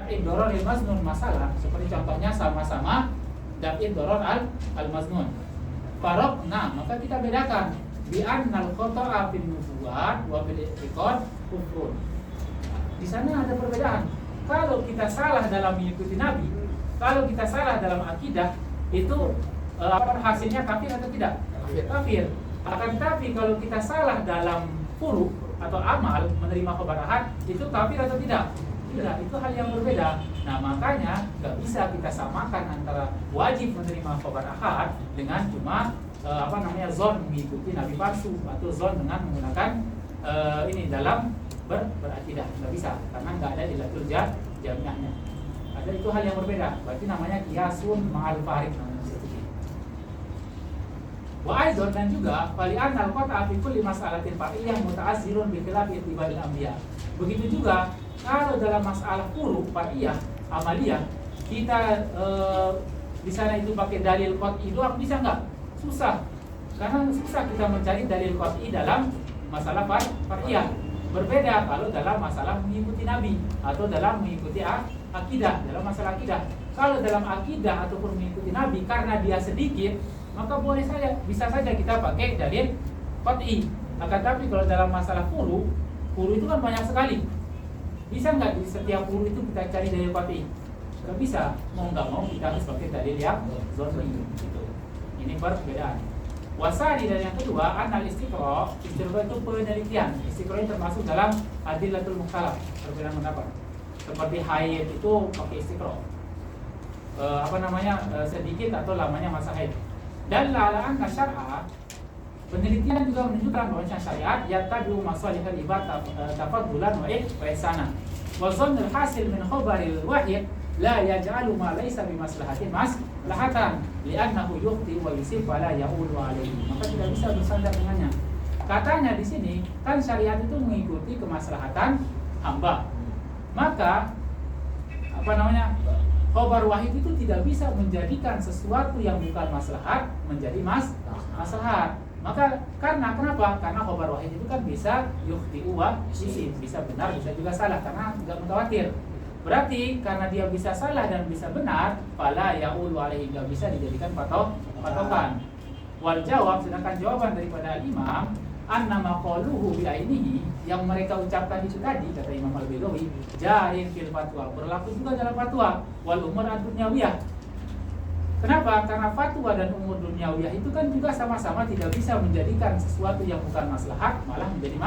Daf'in doror al-maznun masalah, seperti contohnya sama-sama daf'in doror al-maznun. Farokna, maka kita bedakan bi annal khoto'a fil nubuwat wa fil i'tiqad kufrun. Di sana ada perbedaan. Kalau kita salah dalam mengikuti Nabi, kalau kita salah dalam akidah, itu hasilnya kafir atau tidak? Kafir. Akan tapi kalau kita salah dalam furu atau amal, menerima khabar ahad, itu kafir atau tidak? Tidak, itu hal yang berbeda. Nah, makanya nggak bisa kita samakan antara wajib menerima khabar ahad dengan cuma zon mengikuti nabi palsu, atau zon dengan menggunakan ini dalam berakidah. Nggak bisa, karena nggak ada ilatul jamiahnya. Ada, itu hal yang berbeda. Berarti namanya qiyasun ma'al farid namanya. Wa aidan, dan juga fali'an al-qat'a fi kulli mas'alatin far'iyyah muta'azzirun bi khilafi ittibail anbiya. Begitu juga kalau dalam masalah furu far'iyah amaliyah, kita di sana itu pakai dalil qat'i doang, bisa nggak? Susah. Karena susah kita mencari dalil qat'i dalam masalah far'iyah. Berbeda kalau dalam masalah mengikuti nabi atau dalam mengikuti akidah, dalam masalah akidah. Kalau dalam akidah ataupun mengikuti nabi karena dia sedikit, maka boleh saja, bisa saja kita pakai dalil qat'i. Akan tapi kalau dalam masalah furu itu kan banyak sekali. Bisa nggak di setiap furu itu kita cari dalil qat'i? Nggak bisa. Mau nggak mau kita harus pakai dalil yang zonni. Gitu. Ini perbedaan. Wasari, dan yang kedua, anal istiqra itu penelitian. Istiqra ini termasuk dalam adillatul mukhtalaf, perbedaan pendapat. Seperti haid itu pakai istiqra. Sedikit atau lamanya masa haid. Dan lalaan syar'a, penelitian juga menunjukkan bahwa syariat yattabi'u masalihal ibad tafaddulan wa ihsanan. Wa dhannul hasil min khabaril wahid la yaj'alu ma laysa bi maslahatin maslahatan li'annahu yukhti wa yusib wa la ya'ulu alayhi. Maka tidak bisa bersandar dengannya. Katanya di sini kan syariat itu mengikuti kemaslahatan hamba. Maka khabar wahid itu tidak bisa menjadikan sesuatu yang bukan maslahat menjadi maslahat. Maka kenapa? Karena khabar wahid itu kan bisa yukhti'u wa yusib, bisa benar, bisa juga salah, karena enggak mutawatir. Berarti karena dia bisa salah dan bisa benar, fala ya'ulu alaihi, enggak bisa dijadikan patokan. Wal jawab, sedangkan jawaban daripada imam, annama qaluhu bi ainihi, yang mereka ucapkan itu tadi, kata Imam Al-Baghawi, jarin fil fatwa, berlaku juga dalam fatwa, wal umur ad-dunyawiyah. Kenapa? Karena fatwa dan umur dunyawiyah itu kan juga sama-sama tidak bisa menjadikan sesuatu yang bukan maslahat malah menjadi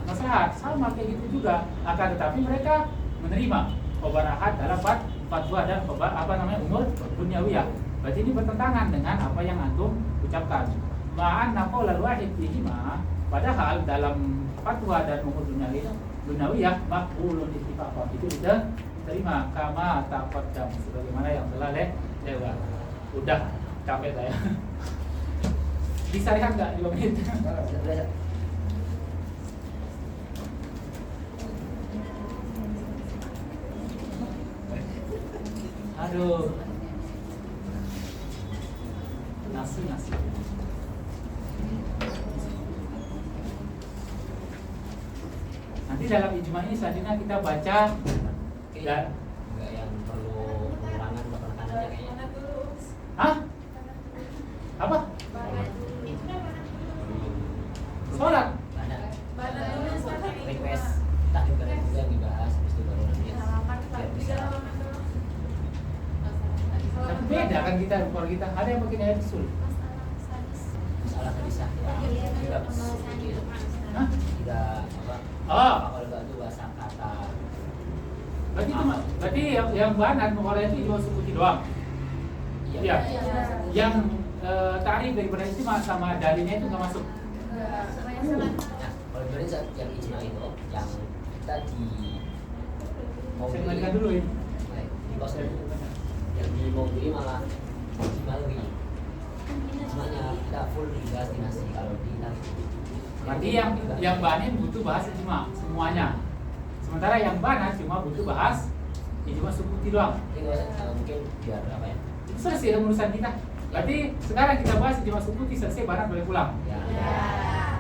maslahat. Sama kayak gitu juga. Akan tetapi mereka menerima khabar ahad dalam fatwa dan umur dunyawiyah. Berarti ini bertentangan dengan apa yang antum ucapkan. Ma'anna qaulal wahid fihima, padahal dalam fatwa dan umur dunyawiyah maqbulun ittifaqan, itu diterima kama taqaddam, sebagaimana yang telah lewat. Udah capek saya. Bisa lihat enggak 2 menit? Aduh. Nasi. Nanti dalam ijma ini selanjutnya kita baca ya. Enggak yang perlu penerangan penekanannya kayaknya. Hah? Apa? Sholat. Request tak juga yang dibahas habis itu baru nanti. Tapi beda kan kita, kalau kita ada yang pakai ayat usul. Masalah hadisah ya. Tidak sedikit. Hah? Tidak kalau itu bahasa kata. Berarti yang banat mengolah itu cuma suku doang. Iya. Yang tarif daripada itu sama dalilnya itu nggak masuk. Kalau dari yang ijma itu yang kita Saya kembalikan dulu ini. Di kos yang di mobil malah Malwi. Ijmanya kita full dibahas dinasti kalau di Berarti yang banat butuh bahas ijma semuanya. Sementara yang banat cuma butuh bahas ijma suku doang. Ini mungkin biar apa ya? Selesai urusan kita. Berarti sekarang kita bahas ijma suku, selesai banat boleh pulang. Ya.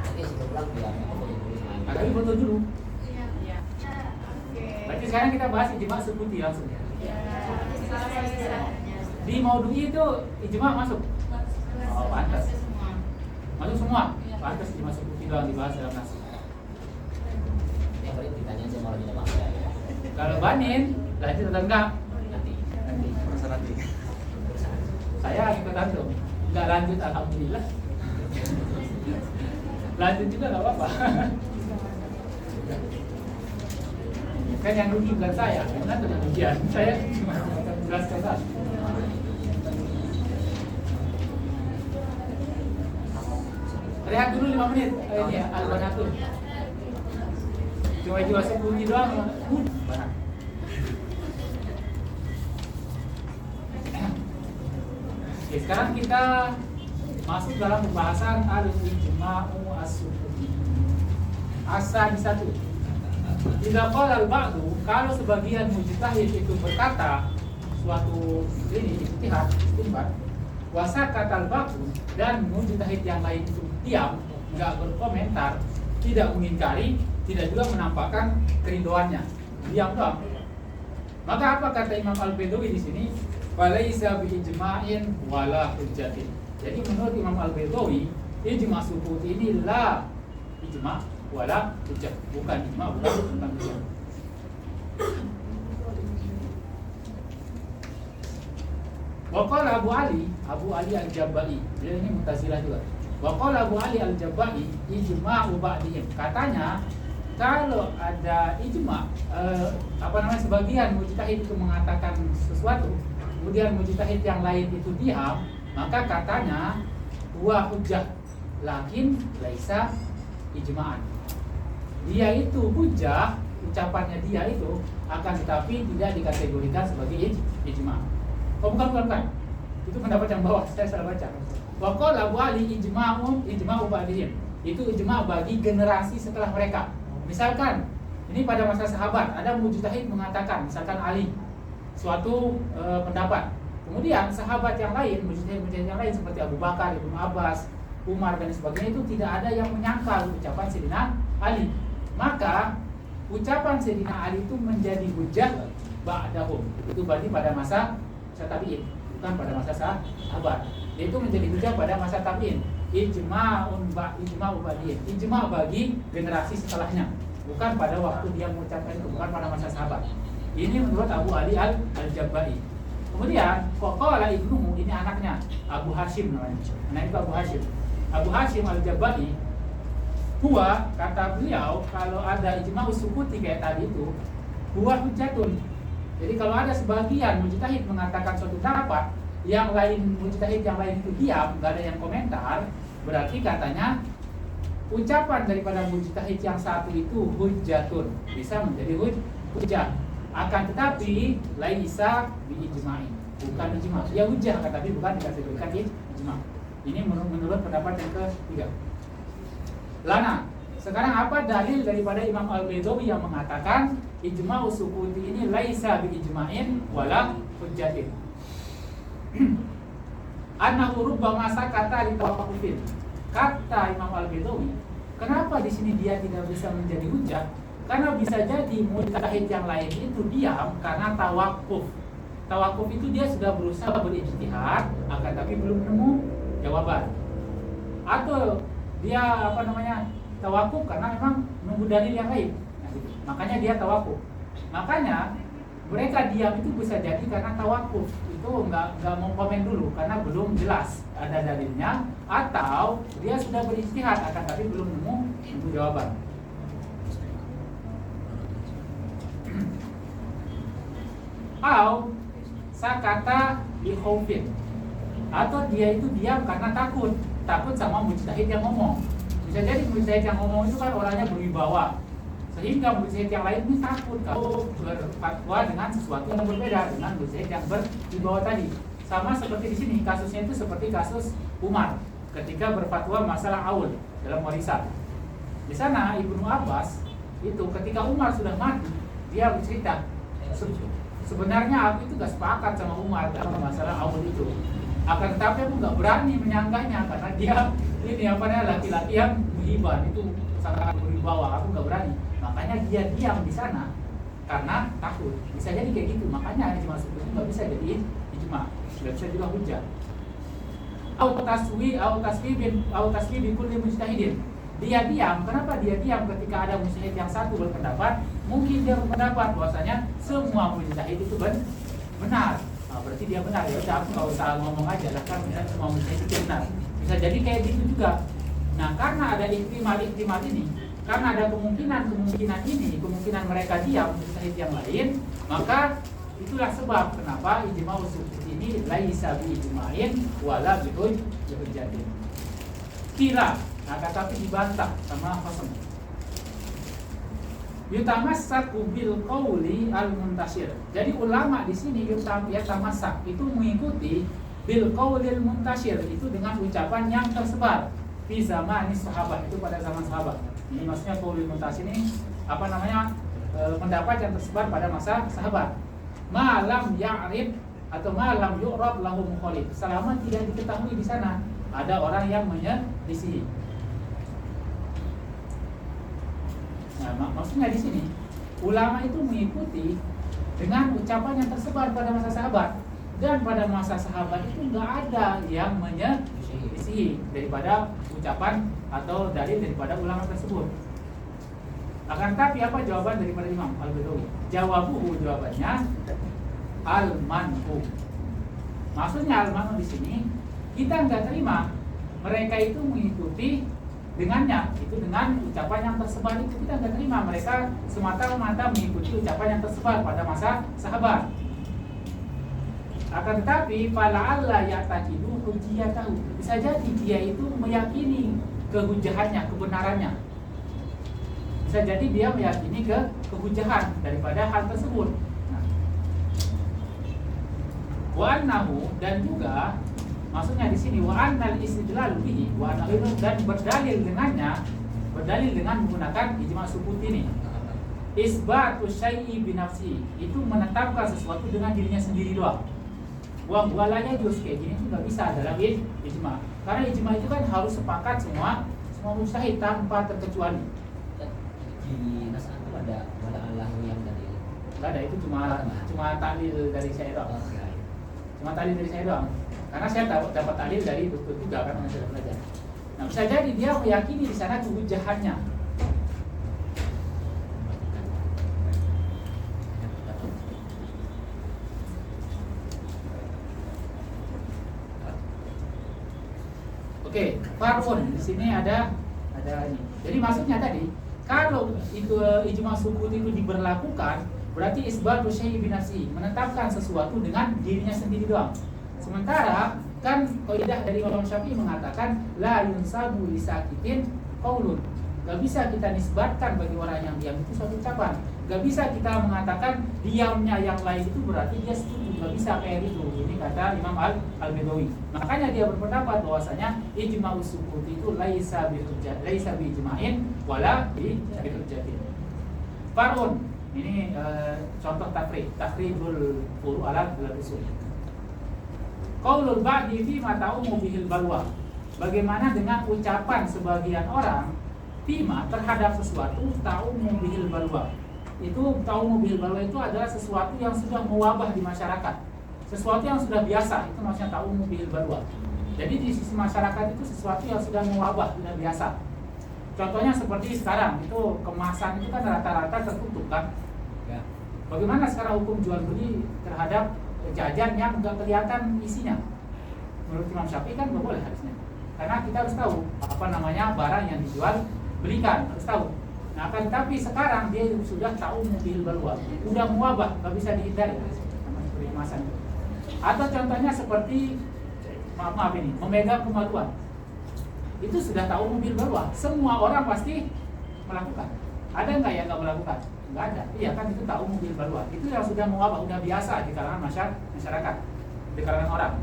Nanti sebelum pulang biar apa boleh Tapi foto dulu. Iya. Berarti sekarang kita bahas ijma sukuti langsung ya. Di Maududi itu ijma masuk. Oh, pantas. Masuk semua. Pantas ijma sukuti doang dibahas dalam nas. Yang paling ditanya sama orang tidak bangsa ya. Kalau banin, lanjut atau enggak? Nanti. Urusan nanti. Saya ikutan tuh. Enggak lanjut, alhamdulillah. Lanjut juga nggak apa-apa. Kan yang rugi bukan saya, karena tidak ujian. Saya cuma menjelaskan tadi. Rehat dulu 5 menit. Ini ya, Al-Banatul. Cuma jual 10 doang. Banyak. Oke, sekarang kita masuk dalam pembahasan al-ijma'u as-sukuti. Asal di satu. Tidak qala al-ba'du, kalau sebagian mujtahid itu berkata suatu ini ijtihad, istinbat, wa sakata al-ba'du, dan mujtahid yang lain itu diam, enggak berkomentar, tidak mengingkari, tidak juga menampakkan kerinduannya, diam doang. Maka apa kata Imam Al-Baidawi di sini? Falaisa bi ijma'in wala hujjatin. Jadi menurut Imam Al-Baidawi, ijma' sukuti ini la ijma' wala hujjah, bukan ijma', bukan hujjah. Waqala Abu Ali Al-Jabba'i, dia ini Mu'tazilah juga. Waqala Abu Ali Al-Jabba'i ijma'u ba'dihim. Katanya kalau ada ijma', sebagian mujtahid itu mengatakan sesuatu, kemudian mujtahid yang lain itu diam, maka katanya huwa hujjah, lakin laisa ijma'an. Dia itu hujjah, ucapannya dia itu akan tetapi tidak dikategorikan sebagai ijma'. Oh bukan. Itu pendapat yang bawah, saya salah baca. Wa qala Abu Ali ijma'u ba'dihim. Itu ijma' bagi generasi setelah mereka. Misalkan ini pada masa sahabat ada mujtahid mengatakan, misalkan Ali suatu pendapat. Kemudian sahabat yang lain, mujtahid yang lain seperti Abu Bakar, Ibnu Abbas, Umar dan sebagainya itu tidak ada yang menyangkal ucapan Sayyidina Ali. Maka ucapan Sayyidina Ali itu menjadi hujjah ba'dahum. Itu berarti pada masa tabi'in, bukan pada masa sahabat. Itu menjadi hujjah pada masa tabi'in. Ijma'u ba'dihim. Ijma' bagi generasi setelahnya, bukan pada waktu dia mengucapkan itu, bukan pada masa sahabat. Ini menurut Abu Ali Al-Jabba'i. Kemudian qala ibnuhu, ini anaknya Abu Hashim namanya. Anak itu Abu Hashim. Abu Hashim Al-Jabba'i, huwa, kata beliau, kalau ada ijma' sukuti kayak tadi itu, huwa hujjatun. Jadi kalau ada sebagian mujtahid mengatakan suatu pendapat, yang lain mujtahid yang lain itu diam, nggak ada yang komentar, berarti katanya ucapan daripada mujtahid yang satu itu hujjatun, bisa menjadi hujjah. Akan tetapi laisa bi ijma'in, bukan ijma'. Dia hujjah tetapi bukan dikategorikan ijma'. Ini menurut pendapat yang ketiga. Lana, sekarang apa dalil daripada Imam Al-Baidawi yang mengatakan ijma'u sukuti ini laisa bi ijma'in wala hujjatin? Annahu rubbama sakata li tawaqqufin. Kata Imam Al-Baidawi, kenapa di sini dia tidak bisa menjadi hujjah? Karena bisa jadi mujtahid yang lain itu diam karena tawakuf. Tawakuf itu dia sudah berusaha berijtihad, akan tapi belum nemu jawaban. Atau dia tawakuf karena memang nunggu dalil yang lain. Nah, gitu. Makanya dia tawakuf. Makanya mereka diam itu bisa jadi karena tawakuf. Itu nggak mau komen dulu karena belum jelas ada dalilnya, atau dia sudah berijtihad akan tapi belum nemu jawaban. Au sakata bi khaufin, atau dia itu diam karena takut sama mujtahid yang ngomong. Bisa jadi mujtahid yang ngomong itu kan orangnya berwibawa, sehingga mujtahid yang lain ini takut kalau berfatwa dengan sesuatu yang berbeda dengan mujtahid yang berwibawa tadi. Sama seperti di sini, kasusnya itu seperti kasus Umar ketika berfatwa masalah aul dalam warisan. Di sana Ibnu Abbas itu ketika Umar sudah mati, dia bercerita, sebenarnya aku itu gak sepakat sama Umar dalam masalah awal itu. Akan tetapi aku gak berani menyanggahnya karena dia ini laki-laki yang berhibah, itu sangat berwibawa. Aku gak berani. Makanya dia diam di sana karena takut. Bisa jadi kayak gitu. Makanya ijma sukuti nggak bisa jadi ijma, nggak bisa juga hujah. Au taswi bi kulli mujtahidin. Dia diam. Kenapa dia diam ketika ada mujtahid yang satu berpendapat? Mungkin dia berpendapat bahwasanya semua mujtahid itu benar. Nah, berarti dia benar. Ya udah, aku nggak usah ngomong aja lah, kan semua mujtahid itu benar. Bisa jadi kayak gitu juga. Nah, karena ada ihtimal ini, karena ada kemungkinan ini, kemungkinan mereka diam mujtahid yang lain, maka itulah sebab kenapa ijma sukuti ini laisa bi ijma'in wala bi hujjatin. Kira, nah tapi dibantah sama Qasam. Yutamassaku bil qauli al muntashir. Jadi ulama di sini yutamassak itu mengikuti bil qaulil muntashir, itu dengan ucapan yang tersebar di zaman sahabat, itu pada zaman sahabat. Ini maksudnya qaulil muntashir ini apa namanya? Pendapat yang tersebar pada masa sahabat. Malam ya'rif atau malam yu'rab lahu mukhalif, selama tidak diketahui di sana ada orang yang menyelisih. Nah, maksudnya di sini ulama itu mengikuti dengan ucapan yang tersebar pada masa sahabat, dan pada masa sahabat itu nggak ada yang menyelisih daripada ucapan atau dalil daripada ulama tersebut. Akan tapi apa jawaban daripada Imam Al-Badawi? Jawabannya al-man'u. Maksudnya al-man'u di sini kita nggak terima mereka itu mengikuti dengannya, itu dengan ucapan yang tersebar itu kita nggak terima. Mereka semata-mata mengikuti ucapan yang tersebar pada masa sahabat. Akan tetapi fala'alla ya'taqidu hujjiyatahu, bisa jadi dia itu meyakini kehujahannya, kebenarannya. Bisa jadi dia meyakini kehujahan daripada hal tersebut. Wa annahu, dan juga maksudnya di sini wa annal istidlal bihi wa annahu, dan berdalil dengan menggunakan ijma sukuti ini. Isbatu syai'i bi nafsi, itu menetapkan sesuatu dengan dirinya sendiri doang. Wa walanya juz, kayak gini itu enggak bisa dalam ijma. Karena ijma itu kan harus sepakat semua mujtahid tanpa terkecuali. Di nas itu ada wala Allahu yang dalil. Enggak ada, itu cuma tahlil dari saya doang. Cuma tahlil dari saya doang. Karena saya dapat tahlil dari dokter juga kan, yang saya belajar. Nah, bisa jadi dia meyakini di sana kehujahannya. Oke, farun di sini ada ini. Jadi maksudnya tadi, kalau itu ijma sukuti itu diberlakukan, berarti isbatu syai'i bi nafsi, menetapkan sesuatu dengan dirinya sendiri doang. Sementara kan kaidah dari Imam Syafi'i mengatakan la yunsabu li sakitin qaulun. Gak bisa kita nisbatkan bagi orang yang diam itu suatu ucapan. Gak bisa kita mengatakan diamnya yang lain itu berarti dia setuju. Gak bisa kayak gitu. Ini kata Imam Al-Badawi. Makanya dia berpendapat bahwasanya ijma sukuti itu laisa bi ijma'in wala bi hujjatin. Farun, ini contoh takridul furu' ala usul. Qaulul ba'di fi ma ta'umu bihil balwa. Bagaimana dengan ucapan sebagian orang fima terhadap sesuatu ta'umu bihil balwa. Itu ta'umu bihil balwa itu adalah sesuatu yang sudah mewabah di masyarakat. Sesuatu yang sudah biasa, itu maksudnya ta'umu bihil balwa. Jadi di sisi masyarakat itu sesuatu yang sudah mewabah, sudah biasa. Contohnya seperti sekarang, itu kemasan itu kan rata-rata tertutup kan. Ya. Bagaimana sekarang hukum jual beli terhadap jajan yang nggak kelihatan isinya? Menurut Imam Syafi'i kan nggak boleh harusnya. Karena kita harus tahu apa namanya barang yang dijual belikan, harus tahu. Nah, kan tapi sekarang dia sudah tahu mobil balwa, udah muabah, nggak bisa dihindari sama seperti kemasan. Atau contohnya seperti maaf ini, memegang kemaluan. Itu sudah tahu mobil balwa, semua orang pasti melakukan. Ada nggak yang nggak melakukan? Nggak ada. Iya kan, itu tahu mobil balwa. Itu yang sudah muabah, udah biasa di kalangan masyarakat, di kalangan orang.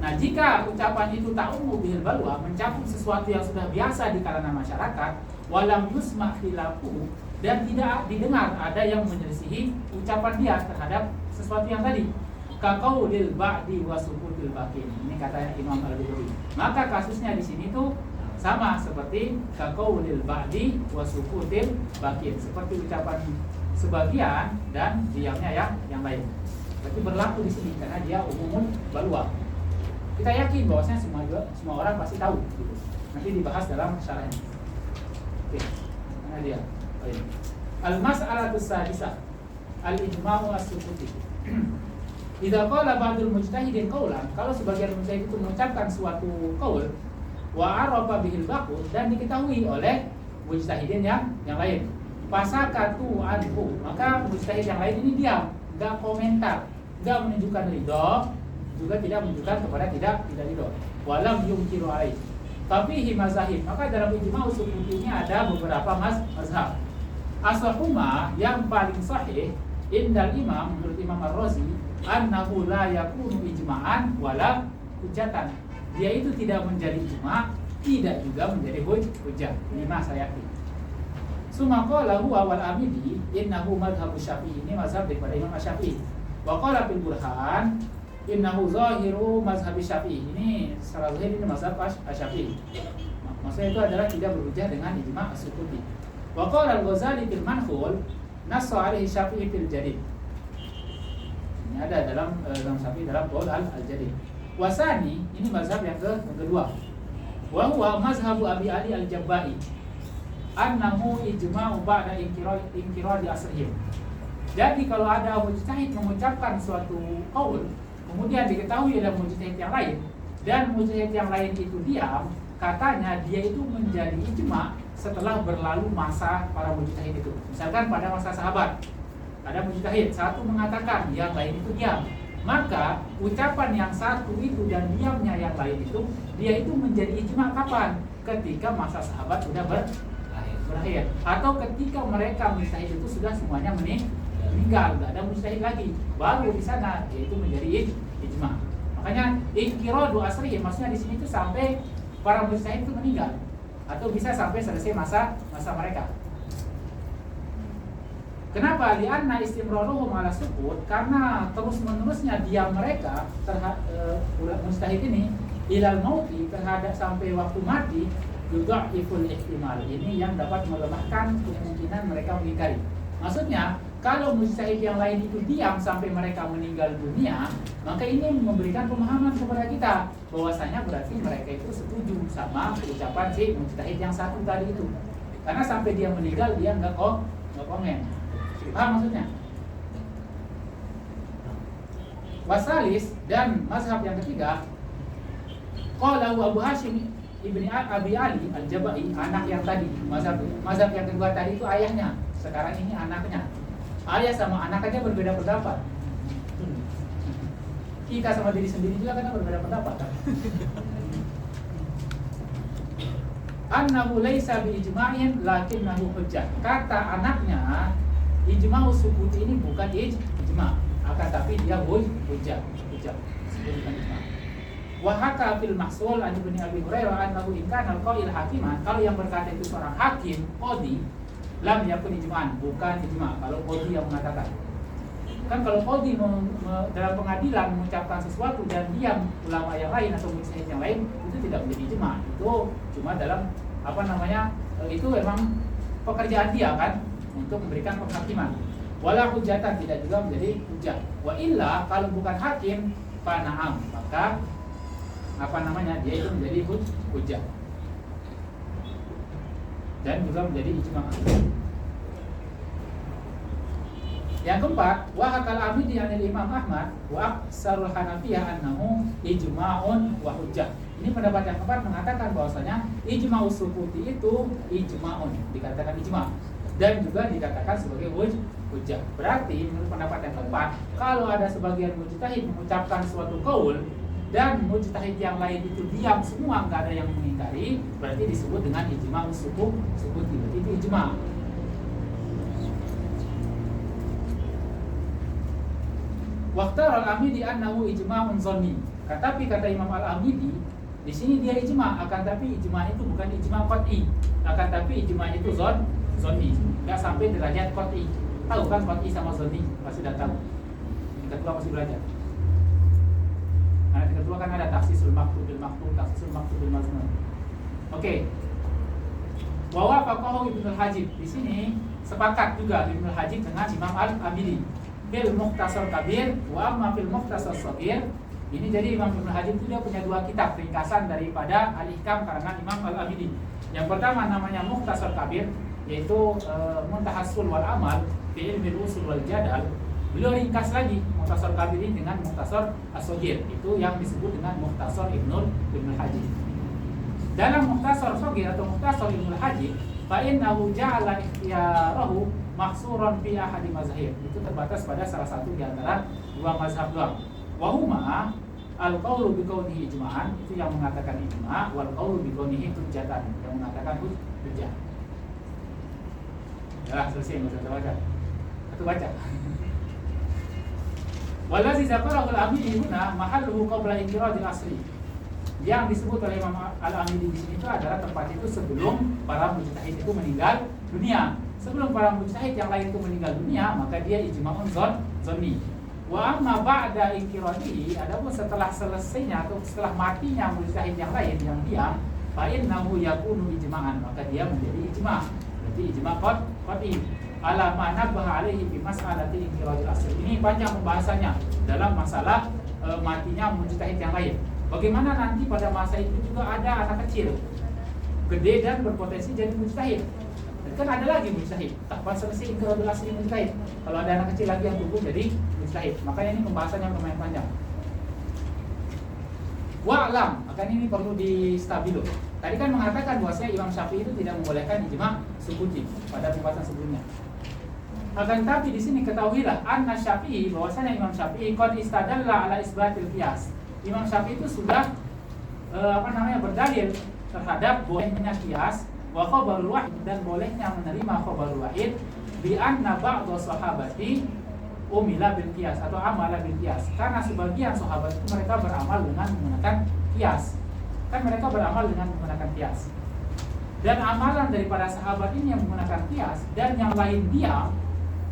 Nah, jika ucapan itu ta'ummu bihil balwa, mencakup sesuatu yang sudah biasa di kalangan masyarakat, walam yusma' khilafu, dan tidak didengar ada yang menyelisihi ucapan dia terhadap sesuatu yang tadi, kaqaulil ba'di wa sukutil baqin. Ini kata Imam Al-Badawi. Maka kasusnya di sini tuh sama seperti kaqaulil ba'di wa sukutil baqin, seperti ucapan sebagian dan diamnya yang lain. Berarti berlaku di sini karena dia umumun balwa. Kita yakin bahwasanya semua orang pasti tahu gitu. Nanti dibahas dalam syarahnya. Oke. Mana dia? Oh, ini. Al-mas'alatu sadisah. Al-ijma'u as-sukuti. Idza qala ba'dul mujtahidin qaulan, kalau sebagian mujtahid itu mengucapkan suatu qaul wa arafa bihil baqul dan diketahui oleh mujtahidin yang lain. Fasakatu anhu, maka mujtahid yang lain ini diam, enggak komentar, enggak menunjukkan ridho, juga tidak menunjukkan kepada tidak ridho. Walam yungkiru alaih. Tapi mazahib, maka dalam ijma' usukuti ini ada beberapa mazhab. Asahuma yang paling sahih indal imam, menurut Imam Ar-Razi, annahu la yakunu ijma'an wala hujatan. Dia itu tidak menjadi ijma', tidak juga menjadi hujjah. Lima saya yakin. Summa qala huwa wal Amidi innahu madhhabu Syafi'i, ini mazhab daripada Imam Syafi'i. Wa qala fil Burhan innahu zahiru mazhab Syafi'i. Ini secara zahir ini mazhab Syafi'i. Maksudnya itu adalah tidak berhujjah dengan ijma' as-sukuti. Wa qala al-Ghazali fil Manhul nassa alaihi Syafi'i fil Jadid. Ini ada dalam Syafi'i dalam qaul al-Jadid. Wasani, ini mazhab yang kedua. Wa huwa mazhabu Abi Ali al-Jabba'i. Annahu ijma'u ba'da inkiradi asrihim. Jadi kalau ada mujtahid mengucapkan suatu qaul, kemudian diketahui oleh mujtahid yang lain, dan mujtahid yang lain itu diam, katanya dia itu menjadi ijma' setelah berlalu masa para mujtahid itu. Misalkan pada masa sahabat, ada mujtahid satu mengatakan, yang lain itu diam. Maka ucapan yang satu itu dan diamnya yang lain itu, dia itu menjadi ijma' kapan? Ketika masa sahabat sudah berakhir, atau ketika mereka mujtahid itu sudah semuanya meninggal, tidak ada mujtahid lagi, baru di sana yaitu menjadi ijma'. Makanya inkiradu asri, maksudnya di sini itu sampai para mujtahid itu meninggal, atau bisa sampai selesai masa mereka. Kenapa? Lianna istimraruhum ala sukut, karena terus-menerusnya diam mereka terhadap mujtahid ini ilal mauti, terhadap sampai waktu mati, juga iful ihtimal, ini yang dapat melemahkan kemungkinan mereka mengingkari. Maksudnya, kalau mujtahid yang lain itu diam sampai mereka meninggal dunia, maka ini memberikan pemahaman kepada kita bahwasanya berarti mereka itu setuju sama ucapan si mujtahid yang satu tadi itu. Karena sampai dia meninggal dia nggak komen. Paham maksudnya? Wasalis, dan mazhab yang ketiga, qala Abu Hashim Ibni Abi Ali al-Jabai, anak yang tadi, mazhab yang kedua tadi itu ayahnya, sekarang ini anaknya. Ayah sama anak aja berbeda pendapat. Kita sama diri sendiri juga kan berbeda pendapat kan? Annahu laisa bi ijma'in lakinnahu hujjah. Kata anaknya, ijma'u sukuti ini bukan ijma', akan tapi dia hujjah. Bukan ijma'. Wa haka fil mahsul an Ibnu Abi Hurairah annahu in kana al-qail hakiman, kalau yang berkata itu seorang hakim, qadhi, lam yakun ijma'an, bukan ijma'. Kalau qadhi yang mengatakan, kan kalau qadhi dalam pengadilan mengucapkan sesuatu dan diam ulama yang lain atau mujtahid yang lain, itu tidak menjadi ijma'. Itu cuma dalam itu memang pekerjaan dia kan untuk memberikan penghakiman. Wala hujatan, tidak juga menjadi hujjah. Wa illa, kalau bukan hakim, fa na'am, maka dia itu menjadi hujjah dan juga menjadi ijma'. Yang keempat, wa hakal Amidi anil Imam Ahmad wa aksarul Hanafiyah annahu ijma'un wa hujjah. Ini pendapat yang keempat mengatakan bahwasanya ijma'u sukuti itu ijma'un, dikatakan ijma', dan juga dikatakan sebagai hujjah. Berarti menurut pendapat yang keempat, kalau ada sebagian mujtahid mengucapkan suatu qaul dan mujtahid yang lain itu diam semua, nggak ada yang mengingkari, berarti disebut dengan ijma' sukuti. Berarti itu ijma'. Waqtar al-Amidi annahu ijma'un zanni. Tapi kata Imam al-Amidi, di sini dia ijma', akan tapi ijma' itu bukan ijma' qat'i, akan tapi ijma' itu zanni, nggak sampai derajat qat'i. Tahu kan qat'i sama zanni? Pasti sudah tahu. Kita kedua masih belajar. Nah, yang kedua kan ada taksisul maktub bil mazmun. Oke. Wa wafaqahu Ibnu Hajib. Di sini sepakat juga Ibnu Hajib dengan Imam Al-Abidi fil Mukhtasar Kabir wa amma fil Mukhtasar Shaghir. Ini jadi Imam Ibnu Hajib itu dia punya dua kitab ringkasan daripada Al-Ihkam karangan Imam Al-Abidi. Yang pertama namanya Mukhtasar Kabir, yaitu Muntahassul wal Amal fi ilmi usul wal jadal. Beliau ringkas lagi Mukhtasar Kabir ini dengan Mukhtasar As-Shaghir, itu yang disebut dengan Mukhtasar Ibnu Hajib. Dalam Mukhtasar Shaghir atau Mukhtasar Ibnu Hajib, fa innahu ja'ala ikhtiyarahu mahsuran fi ahadi mazhab. Itu terbatas pada salah satu di antara dua mazhab doang. Wa huma al-qaulu bi kaunihi ijma'an, itu yang mengatakan ijma', wal qaulu bi kaunihi hujjatan, yang mengatakan hujjah. Ya, selesai, enggak usah baca. Satu baca. Wallazi zakarahu al-Amidi huna mahalluhu qabla inqiradil asri. Yang disebut oleh Imam Al-Amidi di sini itu adalah tempat itu sebelum para mujtahid itu meninggal dunia. Sebelum para mujtahid yang lain itu meninggal dunia, maka dia ijma'un zonni. Wa amma ba'da inqiradihi, adapun setelah selesainya atau setelah matinya mujtahid yang lain yang diam, fa innahu yakunu ijma'an, maka dia menjadi ijma'. Berarti ijma' qat'i. Ala ma nabbaha alaihi bi mas'alati inqiradil asr. Ini panjang pembahasannya dalam masalah matinya mujtahid yang lain. Bagaimana nanti pada masa itu juga ada anak kecil gede dan berpotensi jadi mujtahid. Dan kan ada lagi mujtahid. Kapan selesai inqiradil asr mujtahid? Kalau ada anak kecil lagi yang tumbuh jadi mujtahid. Makanya ini pembahasannya lumayan panjang. Wa'lam, akan ini perlu distabilo. Tadi kan mengatakan bahwasanya Imam Syafi'i itu tidak membolehkan ijma' sukuti pada pembahasan sebelumnya. Akan tapi di sini ketahuilah anna Syafi'i, bahwasanya Imam Syafi'i qad istadalla ala isbatil qiyas. Imam Syafi'i itu sudah berdalil terhadap bolehnya qiyas wa khabarul wahid, dan bolehnya menerima khabarul wahid bi anna ba'dha sahabati umila bil qiyas atau amala bil qiyas. Karena sebagian sahabat itu mereka beramal dengan menggunakan qiyas. Kan mereka beramal dengan menggunakan qiyas. Dan amalan daripada sahabat ini yang menggunakan qiyas dan yang lain diam,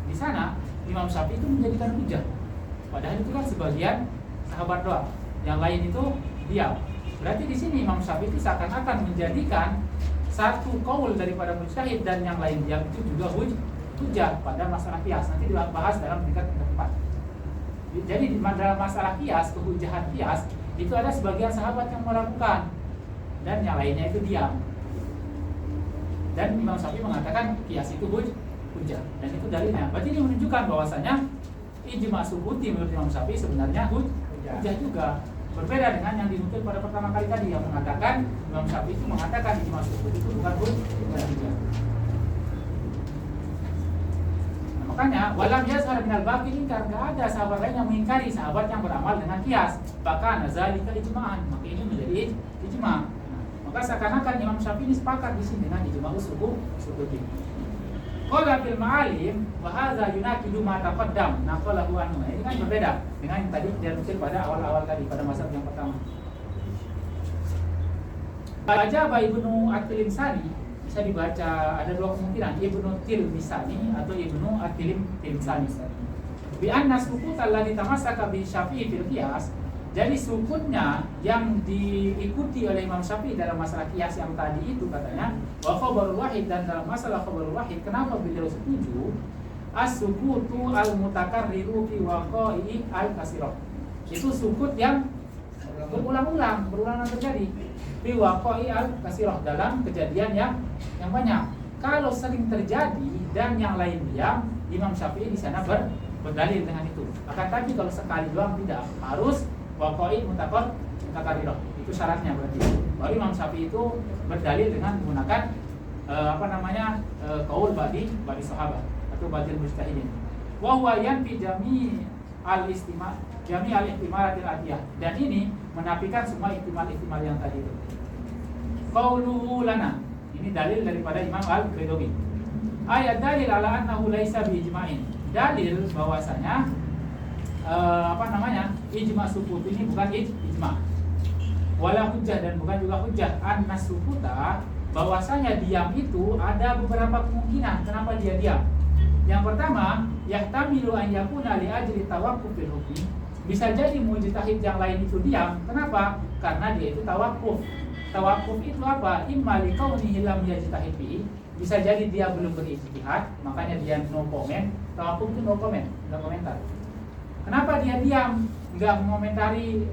di sana Imam Syafi'i itu menjadikan hujjah. Padahal itu kan sebagian sahabat doang, yang lain itu diam. Berarti di sini Imam Syafi'i itu seakan-akan menjadikan satu qaul daripada mujtahid dan yang lain diam itu juga hujjah pada masalah qiyas. Nanti dibahas dalam tingkat keempat. Jadi dalam masalah qiyas, kehujahan qiyas itu ada sebagian sahabat yang melakukan dan yang lainnya itu diam. Dan Imam Syafi'i mengatakan qiyas itu hujjah, dan itu dalilnya. Berarti ini menunjukkan bahwasanya ijma' subuti menurut Imam Syafi'i sebenarnya hujjah juga. Berbeda dengan yang dinukil pada pertama kali tadi yang mengatakan Imam Syafi'i itu mengatakan ijma' subuti itu bukan hujjah. Nah, makanya walam yazhar minal baqi inkar, enggak ada sahabat lain yang mengingkari sahabat yang beramal dengan qiyas. Bahkan zalika ijma'an, maka ini menjadi ijma'. Maka seakan-akan Imam Syafi'i ini sepakat di sini dengan ijma' subuti. Qala fil ma'alim wa hadza yunaqidu ma taqaddam naqalahu anhu. Ini kan berbeda dengan yang tadi dia nukil pada awal-awal tadi pada mazhab yang pertama. Baca Ibnu At-Tilmisani bisa dibaca ada dua kemungkinan, Ibnu Tilmisani atau Ibnu At-Tilmisani. Bi anna sukut alladhi tamassaka bi Syafi'i fil qiyas. Jadi sukutnya yang diikuti oleh Imam Syafi'i dalam masalah qiyas yang tadi itu katanya wa khabarul wahid, dan dalam masalah khabarul wahid kenapa beliau setuju as-sukutu al-mutakarriru fi waqa'i al-kasirah. Itu sukut yang berulang terjadi fi waqa'i al-kasirah, dalam kejadian yang banyak. Kalau sering terjadi dan yang lain diam, Imam Syafi'i di sana berdalil dengan itu. Akan tapi kalau sekali doang tidak, harus waqa'i mutakarrirah. Itu syaratnya berarti. Baru Imam Syafi'i itu berdalil dengan menggunakan qaul ba'di sahabat atau ba'dil mujtahidin. Wa huwa yanfi jami' al-ihtimalatil atiyah. Dan ini menafikan semua ihtimal yang tadi itu. Qauluhu lana. Ini dalil daripada Imam Al-Qidawi. Ayat dalil ala annahu laisa bi ijma'in. Dalil bahwasanya ijma' sukut ini bukan ijma' wala hujjah, dan bukan juga hujjah. An-nas sukuta, bahwasanya diam itu ada beberapa kemungkinan kenapa dia diam. Yang pertama, yahtamilu an yakuna li ajli tawaqquf fil hukmi. Bisa jadi mujtahid yang lain itu diam. Kenapa? Karena dia itu tawakuf. Tawakuf itu apa? Imma li kaunihi lam yajtahid bihi. bisa jadi dia belum berijtihad, makanya dia no comment. Tawakuf itu no comment, nggak komentar. Kenapa dia diam, nggak mengomentari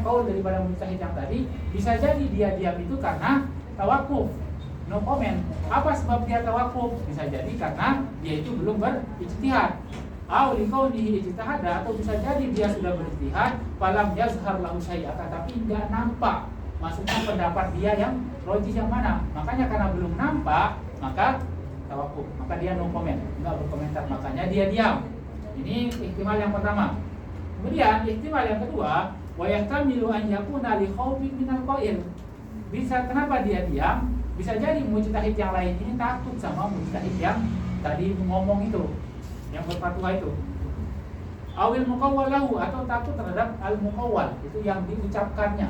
kaul daripada mujtahid yang tadi? Bisa jadi dia diam itu karena tawakuf, no comment. Apa sebab dia tawakuf? Bisa jadi karena dia itu belum berijtihad. Au likaunihi ijtihada, atau bisa jadi dia sudah berijtihad, falam yazhar lahu syai'a, tapi enggak nampak. Maksudnya pendapat dia yang rojih yang mana? Makanya karena belum nampak, maka tawakuf, maka dia no comment, enggak berkomentar, makanya dia diam. Ini ihtimal yang pertama. Kemudian ihtimal yang kedua, wa yahtamilu an yakuna li khaufin minal qail. Bisa kenapa dia diam? Bisa jadi mujtahid yang lain ini takut sama mujtahid yang tadi ngomong itu, yang berfatwa itu. Awil muqawwal lahu, atau takut terhadap al muqawwal, itu yang diucapkannya.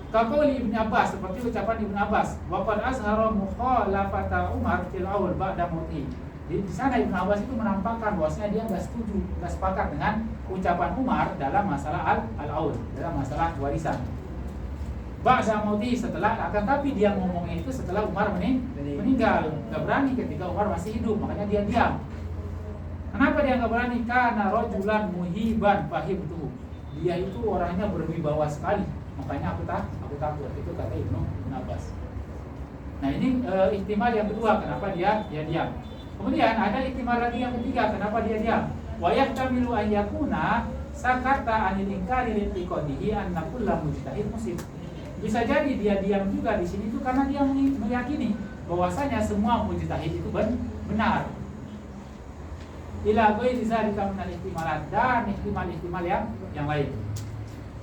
Kaqauli Ibnu Abbas, seperti ucapan Ibnu Abbas, wa qad azhara mukhalafata Umar fil awal ba'da mauti. Di sana Ibnu Abbas itu menampakkan bahwasanya dia enggak setuju, enggak sepakat dengan ucapan Umar dalam masalah al-aul, dalam masalah warisan. Ba'da mauti, setelah, akan tapi dia ngomongnya itu setelah Umar meninggal. Enggak berani ketika Umar masih hidup, makanya dia diam. Kenapa dia enggak berani? Karena rajulan muhiban fahimtuhu. Dia itu orangnya berwibawa sekali. Makanya aku takut, itu kata Ibnu Abbas. Nah ini ihtimal yang kedua, kenapa dia diam. Kemudian ada ihtimal lagi yang ketiga, kenapa dia diam. Wa yahtamilu an yakuna sakata anil inkari liqadihi anna kullu mujtahid musib. Bisa jadi dia diam juga di sini itu karena dia meyakini bahwasanya semua mujtahid itu benar. Ila ghairi zalika min al-ihtimalat, dan ihtimal yang lain.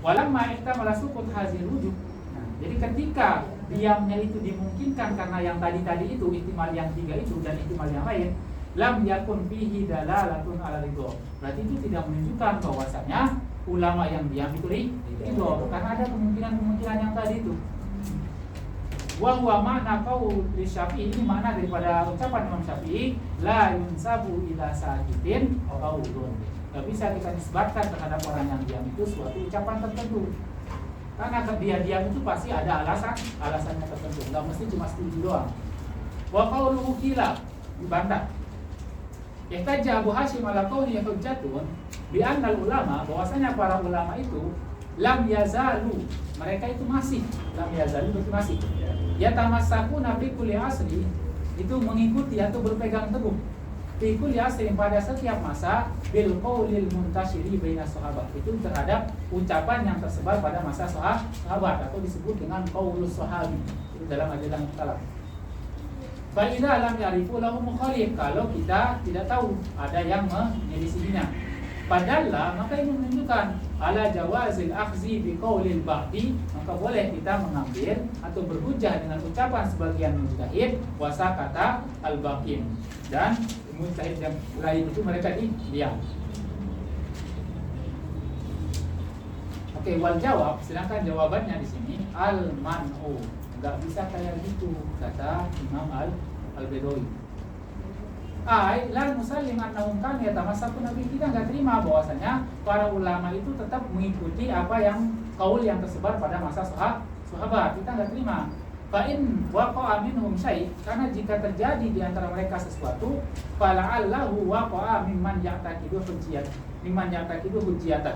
Walamma ihtamala sukut hazil wujud. Nah, jadi ketika diamnya itu dimungkinkan karena yang tadi itu ihtimal yang tiga itu dan ihtimal yang lain, lam yakun fihi dalalatun ala ridho. Berarti itu tidak menunjukkan bahwasanya ulama yang diam itu ridho, karena ada kemungkinan yang tadi itu. Wa huwa makna qaul Syafi'i, ini makna daripada ucapan Imam Syafi'i, la yunsabu ila sakitin qaulun. Gak bisa kita nisbatkan terhadap orang yang diam itu suatu ucapan tertentu, karena dia diam itu pasti ada alasannya tertentu, nggak mesti cuma setuju doang. Wa qauluhu qila, dibantah. Ihtajja Abu Hasyim ala qauli hujjatun bi anna ulama, bahwasanya para ulama itu lam yazalu, mereka itu masih, lam yazalu itu masih, ya tamassakuna fi kulli asri, itu mengikuti atau berpegang teguh fi kulli asrin, pada setiap masa, bil qaulil muntashiri baina sahabat, itu terhadap ucapan yang tersebar pada masa sahabat, atau disebut dengan qaulus sahabi, itu dalam ajaran kalam. Fa idza lam ya'rifu lahu mukhalif, kalau kita tidak tahu ada yang menyelisihinya, padahal maka ini menunjukkan ala jawazil akhzi bi qaulil ba'di, maka boleh kita mengambil atau berhujjah dengan ucapan sebagian mujtahid wasa kata al-baqin, dan mujtahid yang lain itu mereka diam. Oke, wal jawab, sedangkan jawabannya di sini al-man'u, enggak bisa kayak gitu kata Imam al-Bedawi. Ai lan musallim annahum kan yatamassakuna bi, kita enggak terima bahwasanya para ulama itu tetap mengikuti apa yang kaul yang tersebar pada masa sahabat. Kita enggak terima. Fa in waqa'a minhum syai', karena jika terjadi di antara mereka sesuatu, fala'allahu waqa'a mimman ya'taqidu hujjiyatan.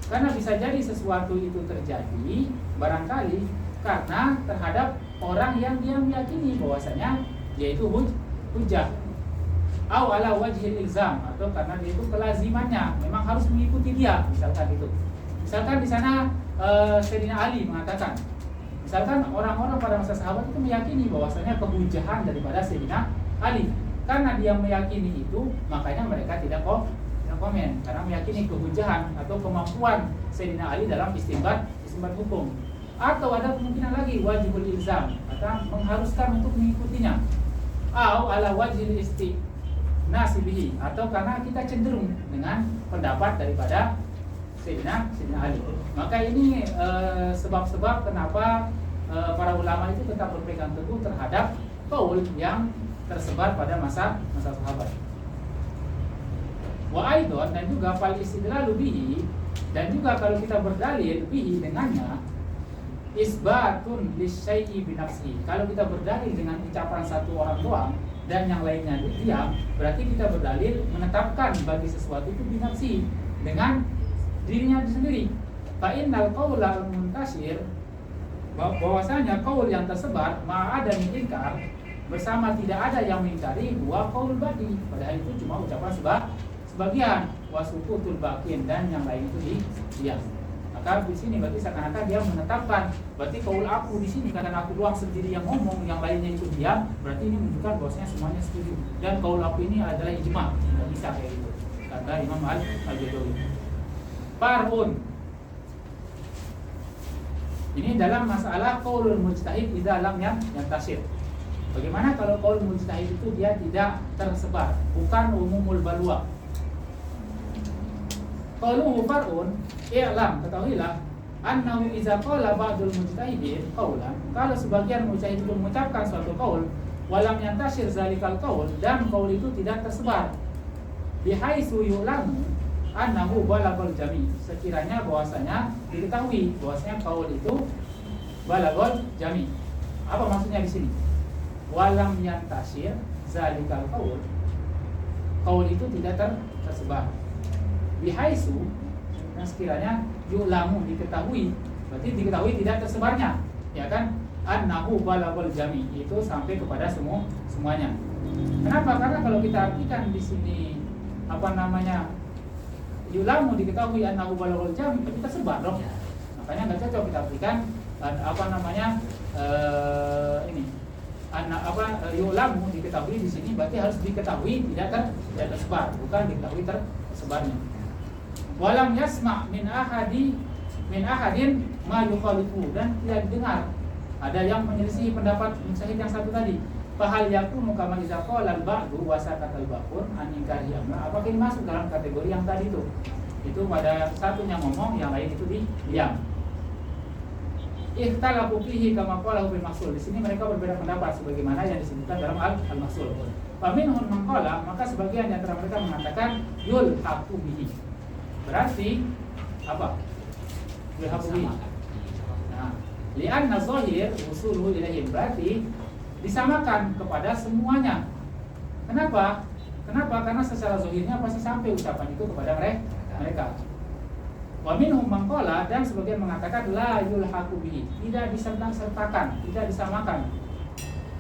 Karena bisa jadi sesuatu itu terjadi barangkali karena terhadap orang yang dia meyakini bahwasanya yaitu hujjah. Aw ala wajhil ilzam, atau karena dia itu kelazimannya memang harus mengikuti dia, misalkan itu. Misalkan di sana Sayyidina Ali mengatakan, misalkan orang-orang pada masa sahabat itu meyakini bahwasanya kehujahan daripada Sayyidina Ali. Karena dia meyakini itu, makanya mereka tidak komen, karena meyakini kehujahan atau kemampuan Sayyidina Ali dalam istinbat hukum. Atau ada kemungkinan lagi wajibul ilzam, atau mengharuskan untuk mengikutinya. Aw ala wajhil nasibihi, atau karena kita cenderung dengan pendapat daripada Sayyidina Ali. Maka ini sebab-sebab kenapa para ulama itu tetap berpegang teguh terhadap qaul yang tersebar pada masa sahabat. Wa aidon, dan juga fal istidlalu bihi, dan juga kalau kita berdalil bihi dengannya, isbatun lisyai'i binafsi. Kalau kita berdalil dengan ucapan satu orang doang dan yang lainnya diam, berarti kita berdalil menetapkan bagi sesuatu itu binafsi dengan dirinya sendiri. Fa innal qaula al-muntashir, bahwasanya qaul yang tersebar ma'ada min inkar, bersama tidak ada yang mengingkari dua qaul badi, padahal itu cuma ucapan sebagian, wasukutul bakin, dan yang lain itu diam. Maka di sini berarti seakan-akan dia menetapkan, berarti qaul aku di sini karena aku doang sendiri yang ngomong, yang lainnya itu diam, berarti ini menunjukkan bahwasanya semuanya setuju. Dan qaul aku ini adalah ijma, tidak bisa kayak gitu. Kata Imam Al-Baidawi. Far'un. Ini dalam masalah qaulul mujtahid idza lam yantasir. Bagaimana kalau qaul mujtahid itu dia tidak tersebar, bukan umumul balwa. Qauluhu far'un, i'lam, ketahuilah, annahu iza qala ba'dul mujtahidin qaulan, kalau sebagian mujtahid itu mengucapkan suatu qaul, walam yantashir zalikal qaul, dan qaul itu tidak tersebar, bihaitsu yu'lamu annahu balagul jami, sekiranya bahwasanya diketahui bahwasanya qaul itu balagul jami. Apa maksudnya di sini? Walam yantashir zalikal qaul itu tidak tersebar. Bihaisu, yang sekiranya yu'lamu, diketahui, berarti diketahui tidak tersebarnya, ya kan? Annahu balagul jami, itu sampai kepada semuanya. Kenapa? Karena kalau kita artikan di sini yu'lamu diketahui annahu balagul jami, berarti tersebar dong. Makanya nggak cocok kita artikan yu'lamu diketahui di sini, berarti harus diketahui tidak tersebar, bukan diketahui tersebarnya. Walam yasma' min ahadin ma yukhalifu, dan tidak didengar ada yang menyelisih pendapat mujtahid yang satu tadi. Fahal yakunu kama iza qala al-ba'du wa sakata al-baqun an inkari amra, apakah ini masuk dalam kategori yang tadi itu? Itu pada satunya ngomong, yang lain itu diam. Ikhtalafu fihi kama qala fil mahsul. Di sini mereka berbeda pendapat sebagaimana yang disebutkan dalam al-mahsul. Fa minhum man qala, maka sebagian di antara mereka mengatakan yul haqu bihi. Berarti apa? Yul haqu bihi. Nah, li'anna zahir usuluhu ilaihim, berarti disamakan kepada semuanya. Kenapa? Karena secara zahirnya pasti sampai ucapan itu kepada mereka. Wa minhum man qala, dan sebagian mengatakan la yulhaqu bihi, tidak disertakan, tidak disamakan.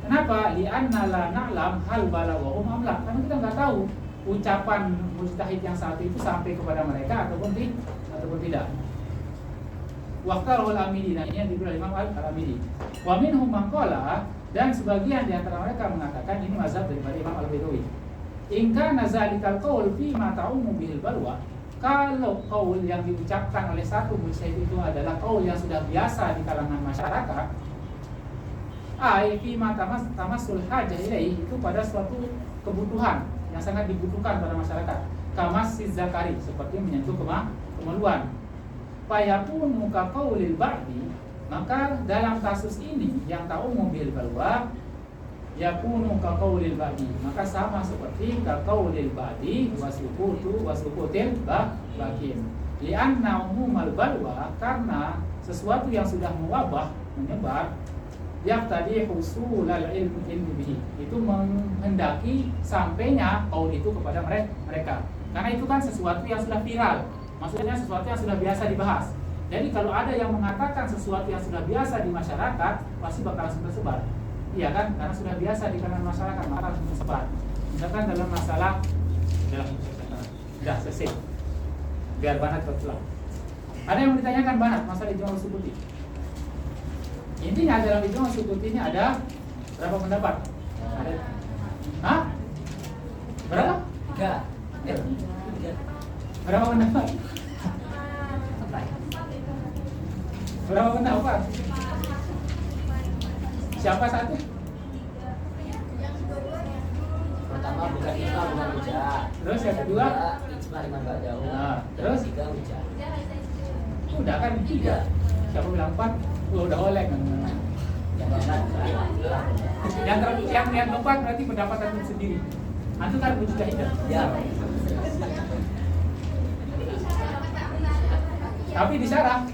Kenapa? Li'anna la na'lam hal balaghahum am la, karena kita nggak tahu ucapan mujtahid yang satu itu sampai kepada mereka ataupun tidak. Waqtarul Amidi, nah ini yang diberi Imam Al-Amidi. Wa minhum man qala, dan sebagian di antara mereka mengatakan, ini mazhab daripada Imam Al-Baidawi, in kana zalikal qaul fi ma ta'ummu bihil balwa, kalau qaul yang diucapkan oleh satu mujtahid itu adalah qaul yang sudah biasa di kalangan masyarakat, ai fi ma tamassul hajah ilaih, itu pada suatu kebutuhan yang sangat dibutuhkan pada masyarakat, kamasyiz zakari, seperti menyentuh kemeluan. Fayakun muka qaulil ba'di, maka dalam kasus ini yang ta'ummu bil balwa yakunu ka qaulil ba'di, maka sama seperti ka qaulil ba'di wasukutil bakin. Li'anna umumal balwa, karena sesuatu yang sudah mewabah, menyebar, yaqtadi husulal ilmi bihi, itu menghendaki sampainya qaul itu kepada mereka. Karena itu kan sesuatu yang sudah viral, maksudnya sesuatu yang sudah biasa dibahas. Jadi kalau ada yang mengatakan sesuatu yang sudah biasa di masyarakat, pasti bakal langsung tersebar. Iya kan? Karena sudah biasa di kalangan masyarakat, maka langsung tersebar. Misalkan dalam masalah, sudah selesai, biar Banat tertulang. Ada yang ditanyakan Banat masalah ijma subuti. Intinya dalam ijma subuti ini ada berapa pendapat? Ada. Hah? Berapa? 3. Berapa pendapat? Berapa pendapat? Siapa satu? Pertama bukan ijma, bukan hujah. Terus yang kedua? Ijma liman ba'dahu. Nah, terus? Yang ketiga hujah. Udah kan 3. Siapa bilang 4? Udah oleh kan. Yang keempat Yang keempat berarti pendapat antum sendiri. Antum kan mujtahid. ya. Tapi di syarah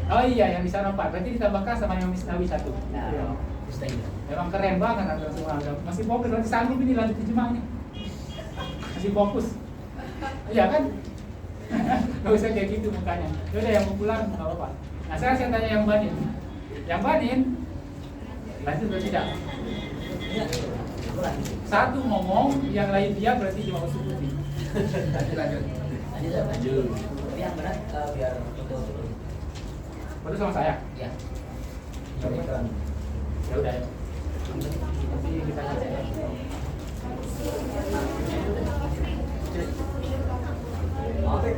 Oh iya, yang di sana 4. Berarti ditambahkan sama yang Misnawi 1. Nah, Iya. mustahil. Memang keren banget antum semua. Masih fokus, berarti sanggup ini lanjut ijma nih. Masih fokus. Iya kan? Gak usah kayak gitu mukanya. Yaudah yang populer nggak apa-apa. Nah sekarang saya tanya yang banin. Yang banin lanjut atau tidak? Iya. Satu ngomong, yang lain dia berarti cuma usukuti. Lanjut. Tapi yang benar biar betul. Betul sama saya? Ya. Ya udah ya. Nanti kita cek. Oke.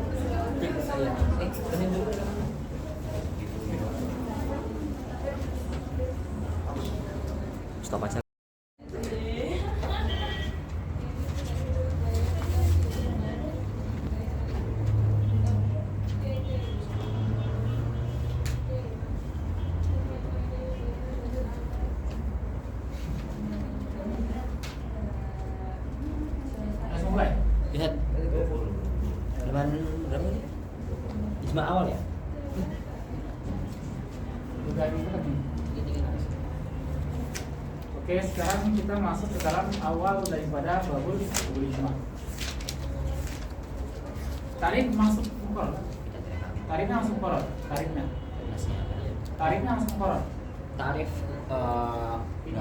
Cek saya. Benin dulu. Stop aja. Langsung mulai. Lihat. Cuman berapa ini? Ijma awal ya? Udah gitu kan nih. Oke, sekarang kita masuk ke dalam awal daripada babul ijma. Tarik masuk mukoror. Tariknya masuk mukoror. Tariknya masuk mukoror. Tarif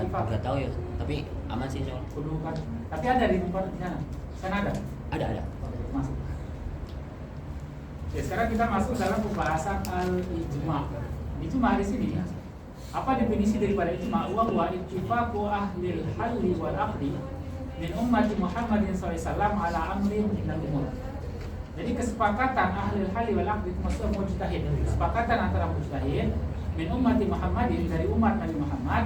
nggak tahu ya, tapi aman sih soal. Kudu kan. Tapi ada di mukoror di sana. Sana ada. Ada. Masuk. Ya, sekarang kita masuk dalam pembahasan al-ijma. Ijma di sini apa definisi daripada ijma? Wa huwa ittifaqu ahli al-halli wal aqdi min ummati Muhammadin sallallahu alaihi wasallam ala amrin min al-umur. Jadi kesepakatan ahli al-halli wal aqdi itu maksudnya mujtahid. Kesepakatan antara mujtahid min ummati Muhammadin dari umat Nabi Muhammad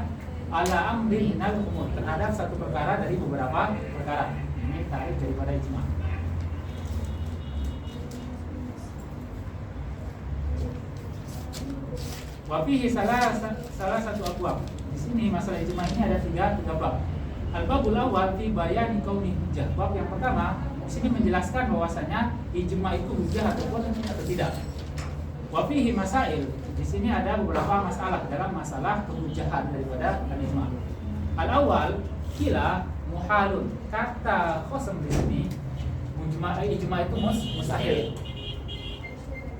ala amrin min al-umur terhadap satu perkara dari beberapa perkara. Ini tarif daripada ijma. Wafihi salah satu abwab. Di sini masalah ijma ini ada tiga bab. Al-babul awal fi bayani kauni hujjah. Bab yang pertama di sini menjelaskan bahwasanya ijma itu hujjah ataupun atau tidak. Wafihi masail. Di sini ada beberapa masalah dalam masalah kehujahan daripada ijma. Al-awwal kila muhalun. Kata khosam di sini ijma itu mustahil.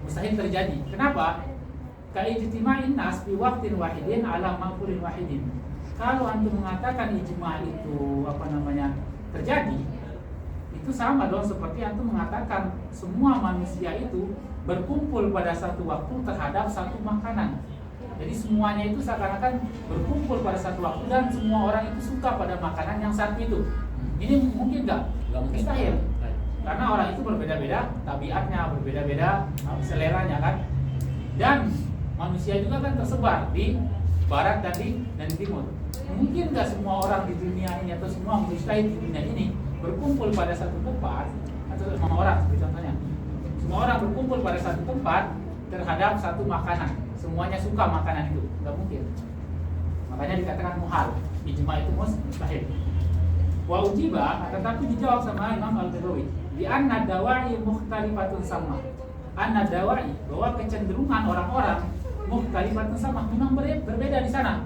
Mustahil terjadi. Kenapa? Ka'ijtima'in nas fi waqtin wahidin ala maqulin wahidin. Kalau antum mengatakan ijma itu terjadi, itu sama dong seperti antum mengatakan semua manusia itu berkumpul pada satu waktu terhadap satu makanan. Jadi semuanya itu seakan-akan berkumpul pada satu waktu dan semua orang itu suka pada makanan yang satu itu. Ini mungkin nggak? Mustahil. Karena orang itu berbeda-beda tabiatnya, berbeda-beda seleranya kan. Dan manusia juga kan tersebar di barat dan di timur. Mungkin nggak semua orang di dunia ini atau semua mujtahid di dunia ini berkumpul pada satu tempat, atau semua orang seperti contohnya, semua orang berkumpul pada satu tempat terhadap satu makanan. Semuanya suka makanan itu, nggak mungkin. Makanya dikatakan muhal. Ijma itu mustahil. Wa ujiba, tetapi dijawab sama Imam Al-Bagawi. Di anna dawa'i mukhtalifatun sama. Anna dawa'i, bahwa kecenderungan orang-orang mukhtalifatun sama, memang berbeda di sana.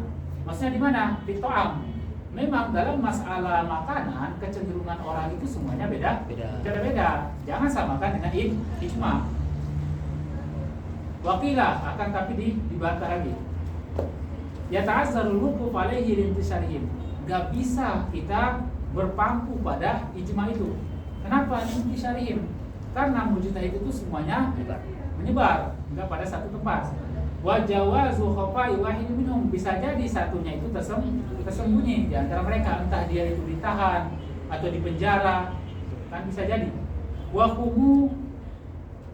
Maksudnya di mana? Di to'am. Memang dalam masalah makanan kecenderungan orang itu semuanya beda-beda. Jangan samakan dengan ijma. Wakilah akan tapi dibantah lagi. Ya ta'azzarul wuquf alaihi lintisharihim. Gak bisa kita berpangku pada ijma itu. Kenapa lintisharihim? Karena mujtahid itu semuanya menyebar, enggak pada satu tempat. Wa jawazu khafai wahid minhum, bisa jadi satunya itu tersembunyi di antara mereka, entah dia itu ditahan atau dipenjara, kan bisa jadi. Wa humu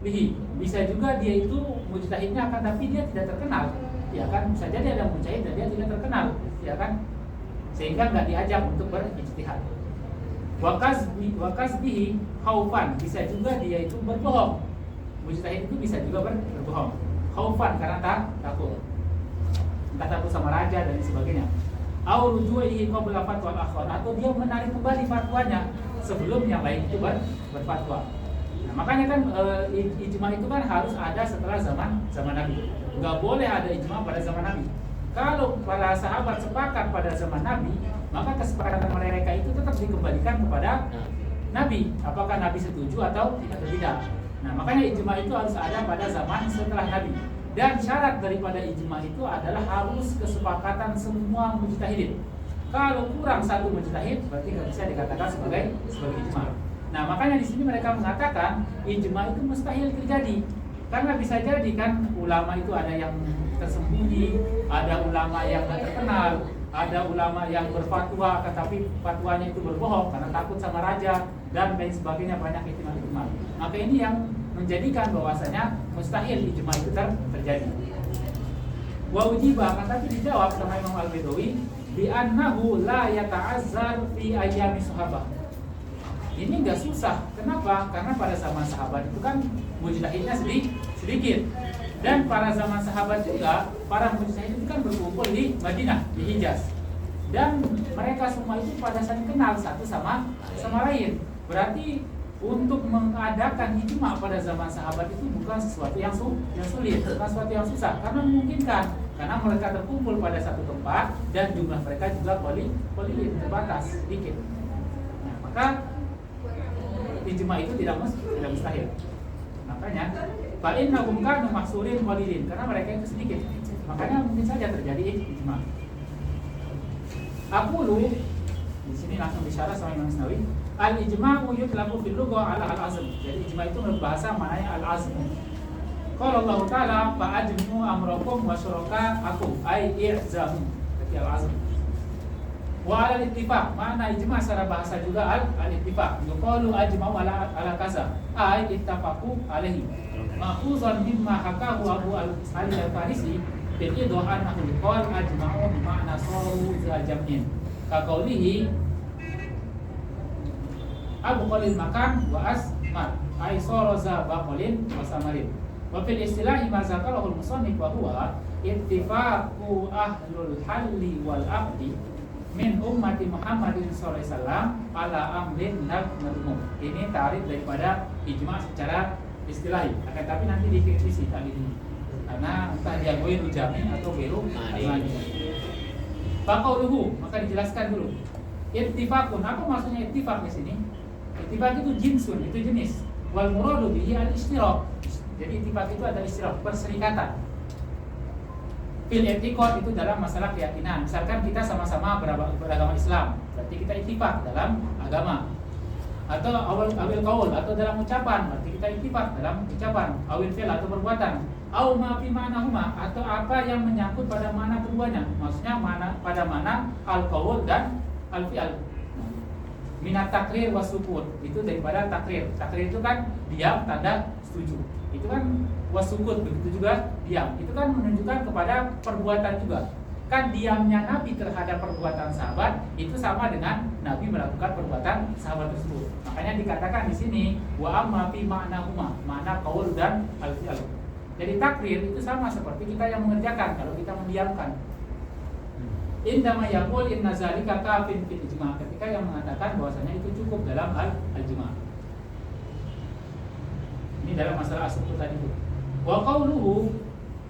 lihi, bisa juga dia itu mujtahidnya akan tapi dia tidak terkenal, ya kan? Bisa jadi ada mujtahid dan dia tidak terkenal, ya kan? Sehingga nggak diajak untuk berijtihad. Wa kasbihi khaufan, bisa juga dia itu berbohong. Mujtahid itu bisa juga berbohong. Khaufan karena takut. Entah takut sama raja dan sebagainya. Au rujuihi qabla fatwa al-akhar, atau dia menarik kembali fatwanya sebelum yang lain itu berfatwa. Nah, makanya kan ijma itu kan harus ada setelah zaman Nabi. Nggak boleh ada ijma pada zaman Nabi. Kalau para sahabat sepakat pada zaman Nabi, maka kesepakatan mereka itu tetap dikembalikan kepada Nabi. Apakah Nabi setuju atau tidak? Nah, makanya ijma itu harus ada pada zaman setelah Nabi. Dan syarat daripada ijma itu adalah harus kesepakatan semua mujtahidin. Kalau kurang satu mujtahid, berarti nggak bisa dikatakan sebagai ijma. Nah, makanya di sini mereka mengatakan ijma itu mustahil terjadi. Karena bisa jadi kan ulama itu ada yang tersembunyi, ada ulama yang tidak terkenal, ada ulama yang berfatwa tetapi fatwanya itu berbohong karena takut sama raja dan lain sebagainya, banyak ihtimal. Maka ini yang menjadikan bahwasanya mustahil ijma itu terjadi. Wa ujiba, akan tapi dijawab sama Imam Al-Baidawi bi annahu la yata'azzar fi ayyami sahabah. Ini enggak susah. Kenapa? Karena pada zaman sahabat itu kan mujtahidnya sedikit. Dan pada zaman sahabat juga para mujtahid itu kan berkumpul di Madinah, di Hijaz. Dan mereka semua itu pada saling kenal satu sama lain. Berarti untuk mengadakan ijma pada zaman sahabat itu bukan sesuatu yang sulit, bukan sesuatu yang susah, karena memungkinkan, karena mereka terkumpul pada satu tempat dan jumlah mereka juga terbatas sedikit. Nah, maka ijma itu tidak mustahil. Makanya fa innahum kanu mahsurin qalilin, karena mereka itu sedikit. Makanya mungkin saja terjadi ijma. Aqulu, di sini langsung bicara sama Imam Nawawi, al-ijma'u yutlaqu fil lugha 'ala al-'azm. Jadi ijma itu menurut bahasa maknanya al-'azm. Qala Allah Ta'ala fa ajmu amrakum wa syuraka'akum ay i'zamu. Jadi al-'azm. Wa 'ala al-ittifaq, makna ijma secara bahasa juga al-ittifaq. Yuqalu ajma'u 'ala kaza ay ittafaqu alaihi. Ma'khuzan mimma hakahu Abu al-Farisi fil idhah annahu qala ajma'u bi ma'na sawu za jam'in. Ka qawlihi Abu Qalil makan wa asmar ay saraza baqalin wa samarin. Wa fil istilahi ma zakarahu al-musannif wa huwa ittifaqu ahlul halli wal aqdi min ummati Muhammadin sallallahu alaihi wasallam ala amrin nadmum. Ini ta'rif daripada ijma secara istilahi. Akan tapi nanti dikritisi kali ini. Karena entah dia goin ujami atau beru lagi. Faqauluhu, maka dijelaskan dulu. Ittifaqun, apa maksudnya ittifaq di sini? Ittifaq itu jinsun, itu jenis. Wal muradu bihi al-ishtirak. Jadi ittifaq itu adalah ishtirak, perserikatan. Fil i'tiqad itu dalam masalah keyakinan. Misalkan kita sama-sama beragama Islam, berarti kita ittifaq dalam agama. Atau awil qaul, atau dalam ucapan, berarti kita ittifaq dalam ucapan. Awil fi'l atau perbuatan. Au ma fi ma'nahuma, atau apa yang menyangkut pada mana keduanya. Maksudnya pada mana al-qaul dan al-fi'l. Minat takrir wasukut, itu daripada takrir. Takrir itu kan diam tanda setuju. Itu kan wasukut, begitu juga diam. Itu kan menunjukkan kepada perbuatan juga. Kan diamnya Nabi terhadap perbuatan sahabat itu sama dengan Nabi melakukan perbuatan sahabat tersebut. Makanya dikatakan di sini wa amma fi ma'nahuma, makna qaul dan al-fi'l. Jadi takrir itu sama seperti kita yang mengerjakan kalau kita mendiamkan. Indama yaqul inna zalika kafin fil ijma', ketika yang mengatakan bahwasanya itu cukup dalam al-ijma'. Ini dalam masalah as-sukut tadi itu. Wa qauluhu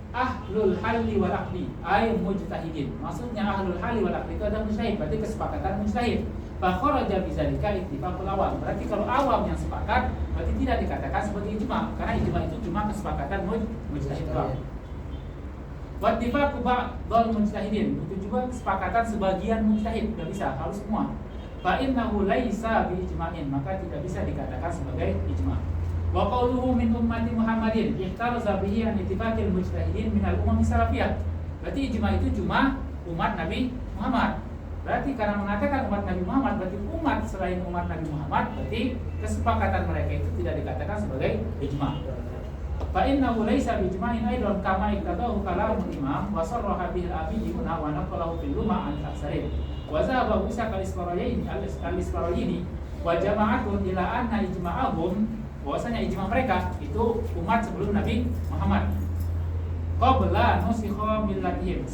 ahlul halli wal aqdi ay mujtahidin. Maksudnya ahlul halli wal aqdi itu adalah mujtahid, berarti kesepakatan mujtahid. Fa kharaja bizalika ittifaqul awam. Berarti kalau awam yang sepakat berarti tidak dikatakan sebagai ijma', karena ijma' itu cuma kesepakatan mujtahid doang. Wattifaqu ba'dul mujtahidin, itu juga kesepakatan sebagian mujtahid, tidak bisa, harus semua. Fa innahu laisa bi ijma'in, maka tidak bisa dikatakan sebagai ijma'. Wa qawluhu min ummati Muhammadin ihtaraza bihi an ittifaqil mujtahidin min al-umam salafiyah. Berarti ijma' itu cuma umat Nabi Muhammad. Berarti karena mengatakan umat Nabi Muhammad, berarti umat selain umat Nabi Muhammad, berarti kesepakatan mereka itu tidak dikatakan sebagai ijma'. Fa innahu laisa bi ijma'in aidan kama iktadahu kalamul imam wa sarraha bil abiyuna wa naqalahu fil luma an aksarin. Wa zahaba Isa al-Isfarayini wa jama'atun ila anna ijma'ahum, bahwasanya ijma' mereka itu umat sebelum Nabi Muhammad. Qabla nusikha millatihim,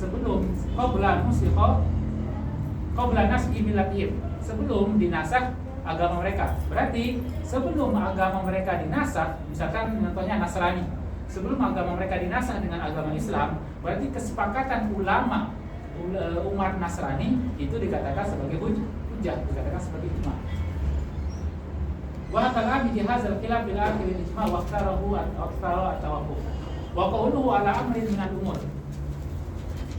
qabla naskhi millatihim, sebelum dinasakh agama mereka. Berarti sebelum agama mereka dinasakh, misalkan contohnya Nasrani, sebelum agama mereka dinasakh dengan agama Islam, berarti kesepakatan ulama umat Nasrani itu dikatakan sebagai hujjah, dikatakan sebagai ijma. Wa hakal abi hadzal khilaf bil akhir ijma wa ikhtarahu at-tawaqquf. Wa qawluhu ala amrin min al-umur.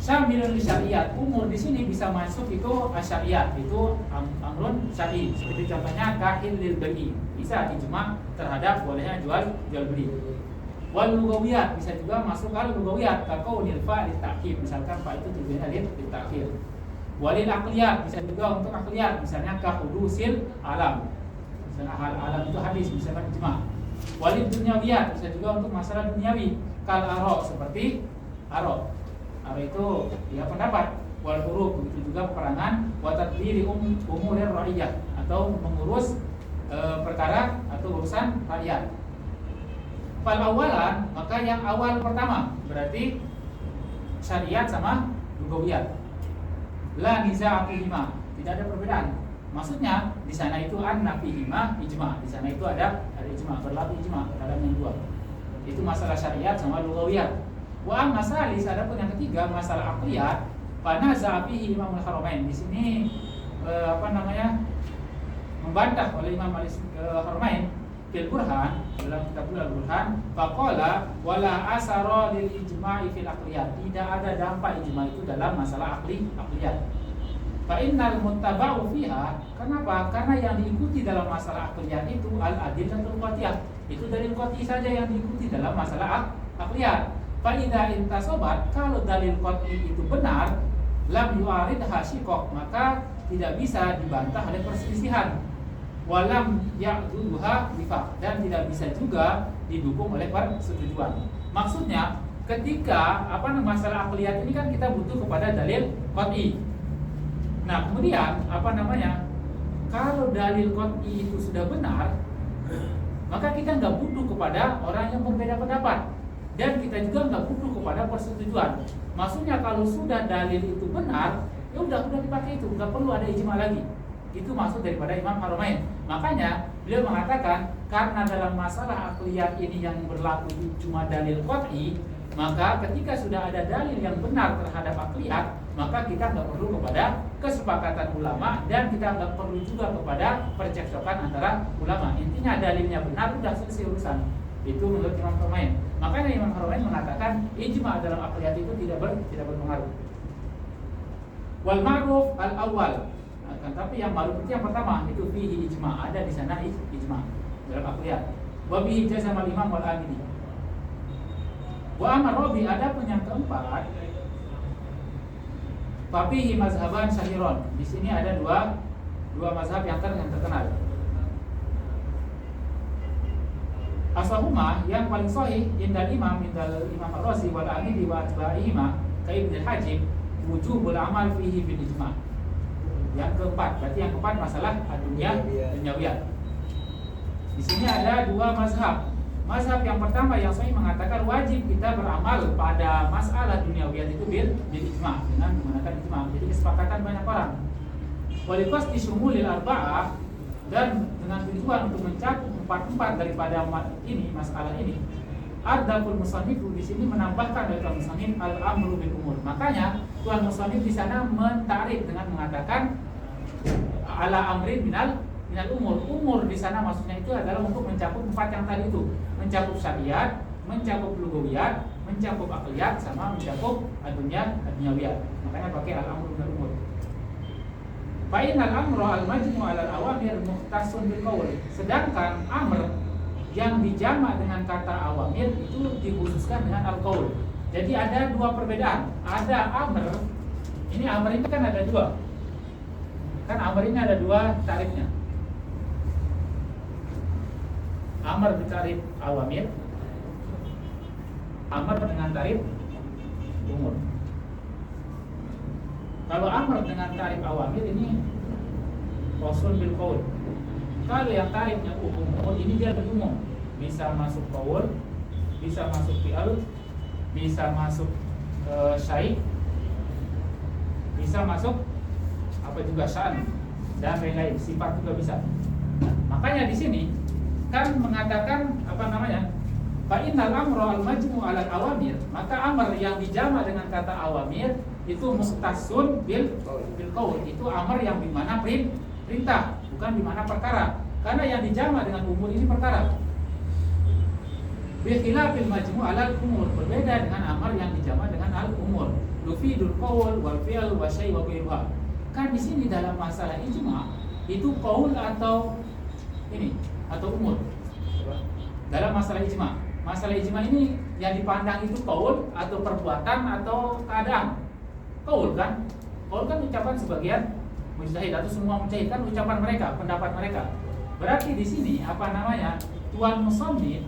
Syamilun li syariat. Umur di sini bisa masuk itu syariat, itu amrun syar'i. Seperti contohnya kahil lil bai'i. Bisa ijma terhadap bolehnya jual beli. Wal lugawiyat bisa juga masuk al lugawiyat, kaqaulil fa lit ta'khir. Misalkan fa itu tujuannya lit ta'khir. Walil aqliyat bisa juga untuk aqliyat, misalnya ka hudusil alam. Misalnya hal alam itu hadis, misalkan ijma. Walil dunyawiyat bisa juga untuk masalah duniawi, kal aro, seperti aro. Aro itu ya pendapat. Wal huruf begitu juga peperangan, wa tadbiri umurir ra'iyah, atau mengurus perkara atau urusan rakyat. Fal awalan, maka yang awal pertama berarti syariat sama lugawiyat. La niza' fihima, tidak ada perbedaan. Maksudnya di sana itu anna fihima ijma, di sana itu ada ijma, berlaku ijma dalam yang dua. Itu masalah syariat sama lugawiyat. Wa amma salis, adapun yang ketiga masalah aqliyat, fa naza' fihi Imamul Haramain. Di sini membantah oleh Imam Haramain fil Burhan, dalam kitab Al-Burhan, faqala wala asara lil ijma'i fil aqliyat. Tidak ada dampak ijma itu dalam masalah aqliyat. Fa innal muttaba'u fiha, kenapa? Karena yang diikuti dalam masalah aqliyat itu al-adillatul qat'iyah. Itu dalil qat'i saja yang diikuti dalam masalah aqliyat. Fa idza intasabat, kalau dalil qat'i itu benar, lam yu'aridha shiqaq, maka tidak bisa dibantah oleh perselisihan. Walam ya'duduha nifaq, dan tidak bisa juga didukung oleh persetujuan. Maksudnya ketika masalah aqliyat ini kan kita butuh kepada dalil qat'i. Nah, kemudian kalau dalil qat'i itu sudah benar, maka kita nggak butuh kepada orang yang berbeda pendapat, dan kita juga nggak butuh kepada persetujuan. Maksudnya kalau sudah dalil itu benar, ya udah dipakai itu, nggak perlu ada ijma lagi. Itu maksud daripada Imam Haramain. Makanya beliau mengatakan karena dalam masalah aqliyat ini yang berlaku cuma dalil qat'i, maka ketika sudah ada dalil yang benar terhadap aqliyat, maka kita nggak perlu kepada kesepakatan ulama, dan kita nggak perlu juga kepada percekcokan antara ulama. Intinya dalilnya benar, sudah selesai urusan. Itu menurut Imam Haramain. Makanya Imam Haramain mengatakan ijma dalam aqliyat itu tidak berpengaruh. Wal ma'ruf al-awwal, tapi yang ma'ruf itu yang pertama, itu fihi ijma, ada di sana ijma dalam aqliyat. Wa bihi jazama al-imam wal amili. Wa amma rabi, adapun yang keempat, fafihi mazhaban syahiron. Di sini ada dua mazhab yang terkenal. Asahuma, yang paling sahih indal Imam Ar-Razi wal Amili wa atba'ihima ka Ibn al-Hajib, wujubul amal fihi bil ijma. Yang keempat, berarti yang keempat masalah dunyawiyat. Di sini ada dua mazhab. Mazhab yang pertama yang sahih mengatakan wajib kita beramal pada masalah dunyawiyat itu bil ijma, dengan menggunakan ijma. Jadi kesepakatan banyak orang. Waliqasdi syumulil arba'ah, dan dengan tujuan untuk mencakup empat daripada masalah ini. Adzaful musannif di sini menambahkan dari musannif al-amru bil umur. Makanya tuan musannif di sana mentarif dengan mengatakan ala amrin minal umur. Umur di sana maksudnya itu adalah untuk mencakup empat yang tadi itu, mencakup syariat, mencakup lugawiyat, mencakup aqliyat, sama mencakup dunyawiyat. Makanya pakai al-amru minal umur. Fa innal amra al-majmu' 'ala al-awamir mukhtassun bil qaul. Sedangkan amr yang dijamak dengan kata awamir itu dikhususkan dengan al-qaul. Jadi ada dua perbedaan. Ada amr, ini amr ini kan ada dua. Kan amr ini ada dua tarifnya. Amr ditarif awamir, amr dengan tarif umur. Kalau amr dengan tarif awamir ini qaulun bil qaul. Kalau yang tarifnya umum, ini dia berumum, bisa masuk qaul, bisa masuk fi'al, bisa masuk syai', bisa masuk apa juga sya'n, dan lain-lain, sifat juga bisa. Makanya di sini kan mengatakan apa namanya? Fa innal amra al majmu' 'ala al awamir, maka amr yang dijama dengan kata awamir itu mustasun bil qaul. Itu amr yang dimana perintah, bukan dimana perkara. Karena yang dijama dengan umur ini perkara. Bi khilafil majmu' 'ala al umur, berbeda dengan amr yang dijama dengan al umur. Lufidul qaul wal fi'l wa syai' wa ghairuha. Kan di sini dalam masalah ijma' itu qaul atau ini atau umur. Dalam masalah ijma'. Masalah ijma ini yang dipandang itu qaul atau perbuatan atau keadaan. Qaul kan? Qaul kan ucapan sebagian mujtahid atau semua mujtahid kan ucapan mereka, pendapat mereka. Berarti di sini apa namanya? Tuan musannif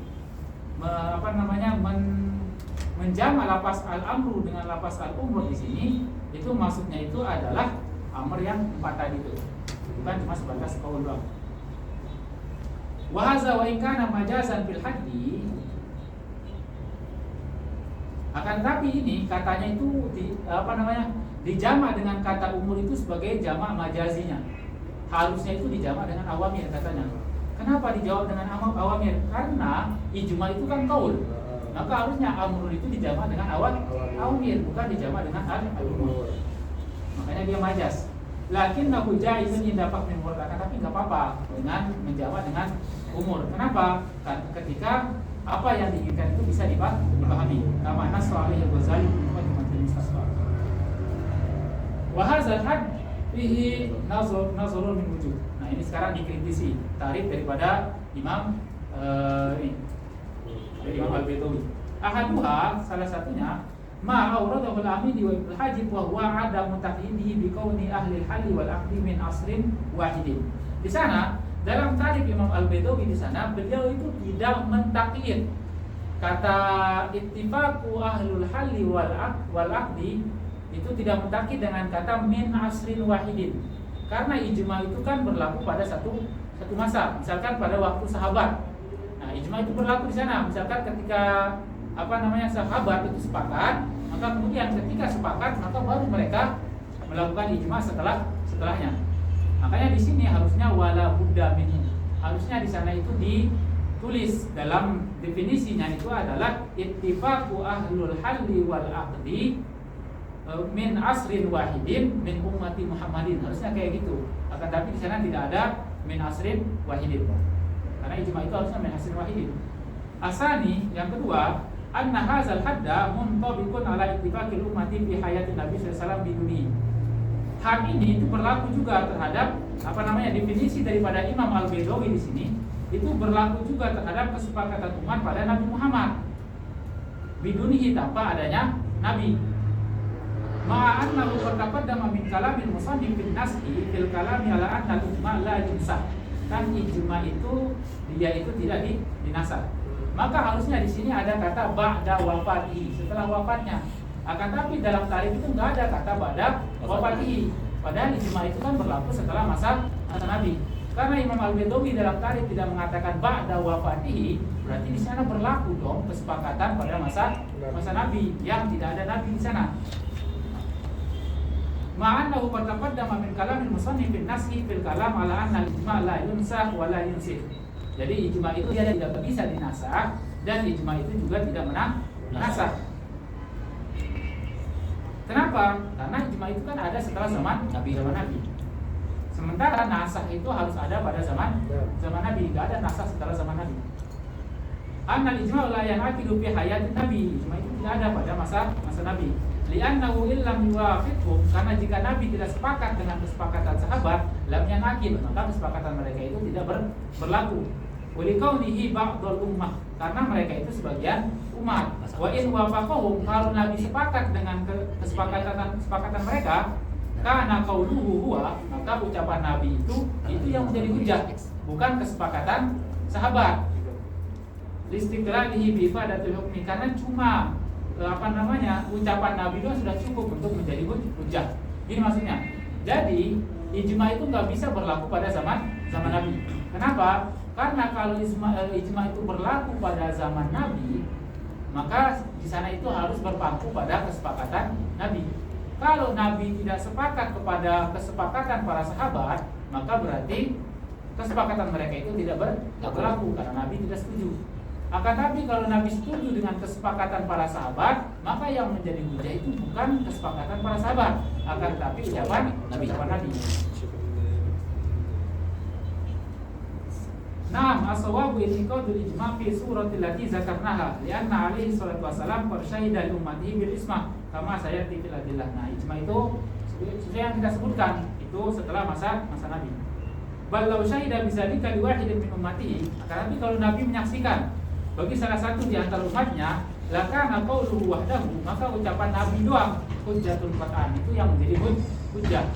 menjama lafaz al-amru dengan lafaz al-umur di sini itu maksudnya itu adalah amr yang 4 tadi itu. Bukan cuma sebatas qaul doang. Wa hadza wa in kana majazan fil haddi, akan tapi ini katanya itu dijama dengan kata umur itu sebagai jamak majazinya. Harusnya itu dijama dengan awamir katanya. Kenapa dijawab dengan awamir? Karena ijma itu kan qaul. Maka harusnya amr itu dijama dengan awamir, bukan dijama dengan al-umur. Makanya dia majaz. Lakinnahu jaizun inda fahmi umur, tapi enggak apa-apa dengan menjama dengan umur. Kenapa? Ketika apa yang diinginkan itu bisa dipahami. Kama nasra alaihi Ghazali wa Muhammad Mustafa. Wa hadzal had fihi nazarun min wujud. Nah, ini sekarang dikritisi tarif daripada Imam Imam Al-Baidawi. Ahaduha, salah satunya ma awradahu al-Amidi wa Ibnu Hajib wa huwa adamu taqyidihi bi kauni ahli al-hal wal aqdi min asrin wahidin. Di sana dalam tarikh Imam Al-Baidawi di sana beliau itu tidak mentakyid kata ittifaqu ahlul halli wal aqdi, itu tidak mentakyid dengan kata min asrin wahidin. Karena ijma itu kan berlaku pada satu masa, misalkan pada waktu sahabat. Nah, ijma itu berlaku di sana. Misalkan ketika sahabat itu sepakat, maka kemudian ketika sepakat maka baru mereka melakukan ijma setelahnya. Makanya di sini harusnya wala budda minhu. Harusnya di sana itu ditulis dalam definisinya itu adalah ittifaqu ahlul halli wal aqdi min asrin wahidin min ummati Muhammadin. Harusnya kayak gitu. Akan tapi di sana tidak ada min asrin wahidin. Karena ijma itu harusnya min asrin wahidin. Asani yang kedua, anna hadzal hadda muntabiqun ala ittifaqil ummati fi hayatin Nabi sallallahu alaihi wasallam biduni. Hal ini itu berlaku juga terhadap definisi daripada Imam Al-Baidawi di sini itu berlaku juga terhadap kesepakatan umat pada Nabi Muhammad. Bidunihi, tanpa adanya Nabi. Ma'annahu taqaddama min kalamin musannif fil naski fil kalami ala anna al-ijma' la yunsah. Kan ijma itu dia itu tidak dinasah. Maka harusnya di sini ada kata ba'da wafatihi, setelah wafatnya. Akan tapi dalam tarikh itu enggak ada kata ba'da wafatihi. Padahal ijma itu kan berlaku setelah masa Nabi. Karena Imam Al-Baidawi dalam tarikh tidak mengatakan ba'da wafatihi, berarti di sana berlaku dong kesepakatan pada masa Nabi yang tidak ada Nabi di sana. Ma'annahu qad taqaddama min kalamil musannif bin naskhi fil kalam ala anna al-ijma' la yunsah wa la yunsih. Jadi ijma itu dia tidak bisa dinasah dan ijma itu juga tidak menasah. Kenapa? Karena ijma itu kan ada setelah zaman Nabi. Sementara nasah itu harus ada pada zaman Nabi, tidak ada nasah setelah zaman Nabi. Annal ijma' la yanaqidu fi hayatin Nabi. Ijma itu tidak ada pada masa Nabi. Li'annahu illam yuwafiqhum, karena jika Nabi tidak sepakat dengan kesepakatan sahabat, lam yanaqid, maka kesepakatan mereka itu tidak berlaku. Walikaunihi ba'dul ummah, karena mereka itu sebagian umat. Wa in wafaqahum, kalau Nabi sepakat dengan kesepakatan mereka, karena qauluhu huwa, maka ucapan Nabi itu yang menjadi hujah, bukan kesepakatan sahabat. Listiqlalihi bi ifadatil hukmi, karena cuma ucapan Nabi itu sudah cukup untuk menjadi hujah. Ini maksudnya. Jadi ijma itu nggak bisa berlaku pada zaman Nabi. Kenapa? Karena kalau ijma itu berlaku pada zaman Nabi, maka di sana itu harus berpangku pada kesepakatan Nabi. Kalau Nabi tidak sepakat kepada kesepakatan para sahabat, maka berarti kesepakatan mereka itu tidak berlaku karena Nabi tidak setuju. Akan tapi kalau Nabi setuju dengan kesepakatan para sahabat, maka yang menjadi hujah itu bukan kesepakatan para sahabat, akan tapi ucapan Nabi. Naam, as-sawabu i'tiqadul ijma' fi suratil lati zakarnaha li'anna alaihi salatu wassalam qad syahida li ummatihi bil ismah kama sayati fil adillah. Nah, ijma' itu sesuai yang kita sebutkan itu setelah masa Nabi. Bal law syahida bidzalika li wahidin min ummatihi, akan tapi kalau Nabi menyaksikan bagi salah satu di antara umatnya, lakana qauluhu wahdahu, maka ucapan Nabi doang hujjatul qat'an, itu yang menjadi hujjah.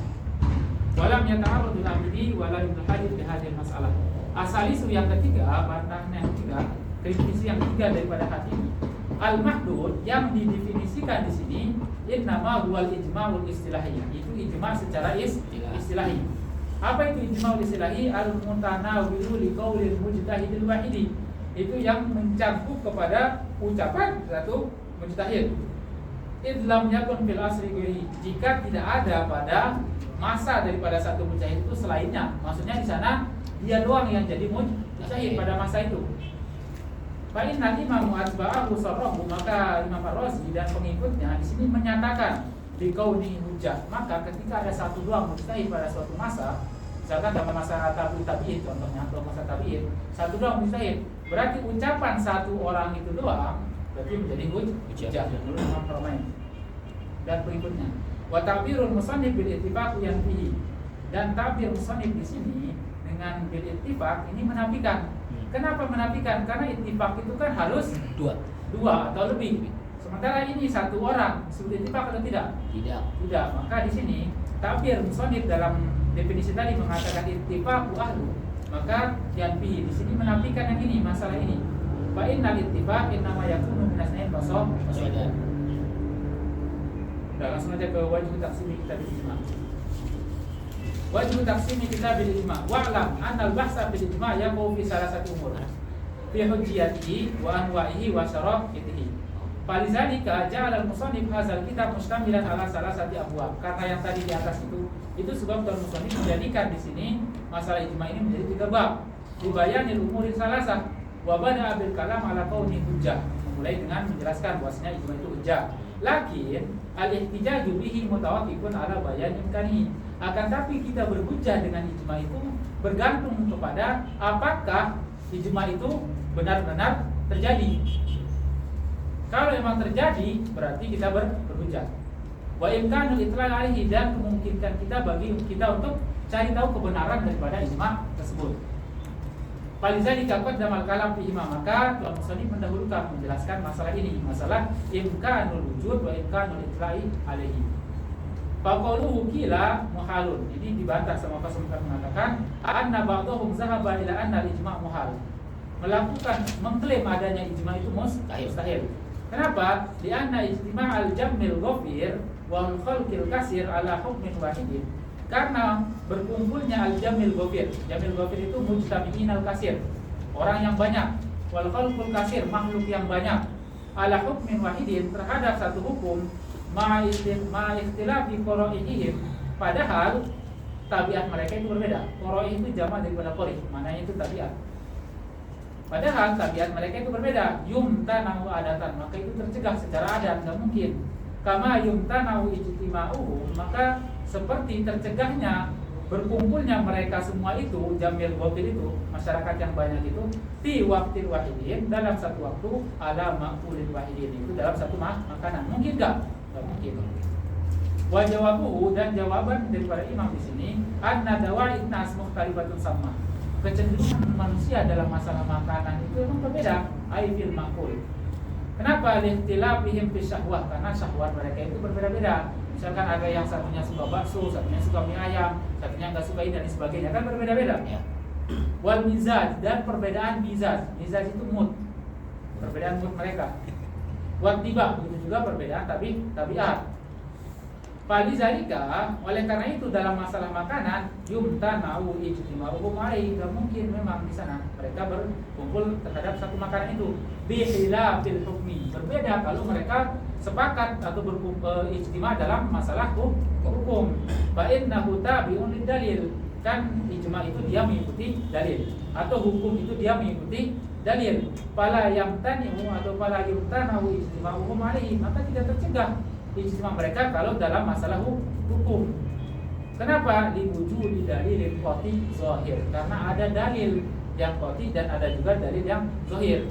Walam yata'arradu al-amri wala yudhal hadith bi hadhihi masalah. Asal isu yang ketiga, bantahnya yang ketiga, definisi yang ketiga daripada hati ini. Al-mahdud yang didefinisikan di sini innama huwal ijma'ul istilahi. Itu ijma' secara istilahi. Apa itu ijma'ul istilahi? Al-mutanawilu li qaulil mujtahidil wahidi. Itu yang mencakup kepada ucapan satu mujtahid. Idlam yakun fil asri ghairi. Jika tidak ada pada masa daripada satu mujtahid itu selainnya. Maksudnya di sana dia doang yang jadi mujtahid pada masa itu. Fa'in nanti Imam Atba'ahu sarrahu, maka Imam Ar-Razi dan pengikutnya di sini menyatakan di kauni hujjah. Maka ketika ada satu doang mujtahid pada suatu masa, misalkan dalam masa tabi'in contohnya, atau masa tabi'in, satu doang mujtahid, berarti ucapan satu orang itu doang berarti menjadi hujjah menurut Imam Ar-Razi dan pengikutnya. Wa ta'birul musannif bil ittifaq yanfihi, dan ta'bir musannif di sini dengan bil ittifaq ini menafikan. Kenapa menafikan? Karena ittifaq itu kan harus dua atau lebih. Sementara ini satu orang, sudah ittifaq atau tidak? Tidak. Maka di sini ta'bir musannif dalam definisi tadi mengatakan ittifaqu ahlu, maka yang di sini menafikan yang ini, masalah ini. Fa innal ittifaq innama yakunu min asnain fasal. Udah langsung aja ke wajib taksimi kitab ijma'. Wajib taksimi kitab ijma'. Wa'lam anna al-bahsa bil ijma' yaqau fi salasati umur. Fi hujjiyatihi wa anwa'ihi wa syara'itihi. Falizalika ja'ala al-musannif hadzal kitab mustamilan ala salasati abwab. Karena yang tadi di atas itu sebab Tuan musannif menjadikan di sini masalah ijma' ini menjadi 3 bab. Dibayanil umuri salasah wa bada'a bil kalam ala qauli hujjah. Mulai dengan menjelaskan bahwasanya ijma' itu hujjah. Lakin al-ihtijaju bihi mutawaqqifun ala bayan imkani. Akan tapi kita berhujjah dengan ijma' itu bergantung kepada apakah ijma' itu benar-benar terjadi. Kalau memang terjadi, berarti kita berhujjah. Wa imkanul itlaq alaihi, dan memungkinkan bagi kita untuk cari tahu kebenaran daripada ijma' tersebut. Falizalika qaddamal kalam fihi, maka Tuan musannif mendahulukan menjelaskan masalah ini, masalah imkanul wujud wa imkanul itlaqi alaihi. Faqaluhu qila muhalun. Ini dibantah sama Fasumkan mengatakan anna ba'dhum zahaba ila anna al-ijma' muhal. Mengklaim adanya ijma' itu mustahil. Kenapa? Di anna ijtima' al-jam'il ghafir wal khalqil kasir ala hukmin wahidin. Karena berkumpulnya al-jamil ghafir. Jamil ghafir itu mujtami'in al-kasir, orang yang banyak. Wal khalqul kasir, makhluk yang banyak. Ala hukmin wahidin, terhadap satu hukum, ma ikhtilafi qaraihim, padahal tabiat mereka itu berbeda. Qaraih itu jamak daripada qarih, maknanya itu tabiat. Padahal tabiat mereka itu berbeda. Yumtanahu adatan, maka itu tercegah secara adat, enggak mungkin. Kama yumtanahu ijtima'uhum, maka seperti tercegahnya berkumpulnya mereka semua itu, jamil ghafir itu, masyarakat yang banyak itu, fi waqtil wahidin, dalam satu waktu, ala ma'kulil wahidin, itu dalam satu makanan. Mungkin enggak? Enggak mungkin. Wa jawabuhu, dan jawaban daripada imam di sini, anna dawa'id nas mukhtalifatun sama. Kecenderungan manusia dalam masalah makanan itu memang berbeda, ai fil ma'kul. Kenapa? Lihtilafihim fi syahwah, karena syahwat mereka itu berbeda-beda. Misalkan ada yang satunya suka bakso, satunya suka mie ayam, satunya enggak suka ini dan sebagainya, kan berbeda-beda. Ya. Wal mizaj, dan perbedaan mizaj. Mizaj itu mood. Perbedaan mood mereka. Wat tiba, begitu juga perbedaan tabiat. Falizalika, oleh karena itu dalam masalah makanan yumtanau ijtima'uhum alaihi, enggak mungkin memang di sana mereka berkumpul terhadap satu makanan itu. Bihilafil hukmi, berbeda kalau mereka sepakat atau berkumpul ijtima' dalam masalah hukum. Fa innahu tabi'un lidalil, kan ijma itu dia mengikuti dalil, atau hukum itu dia mengikuti dalil. Fala yamtani'u atau fala yumtanahu ijtima'uhum alaihi, maka tidak tercegah ijma mereka kalau dalam masalah hukum. Kenapa? Liwujudi dalil qati zahir, karena ada dalil yang qati dan ada juga dalil yang zahir.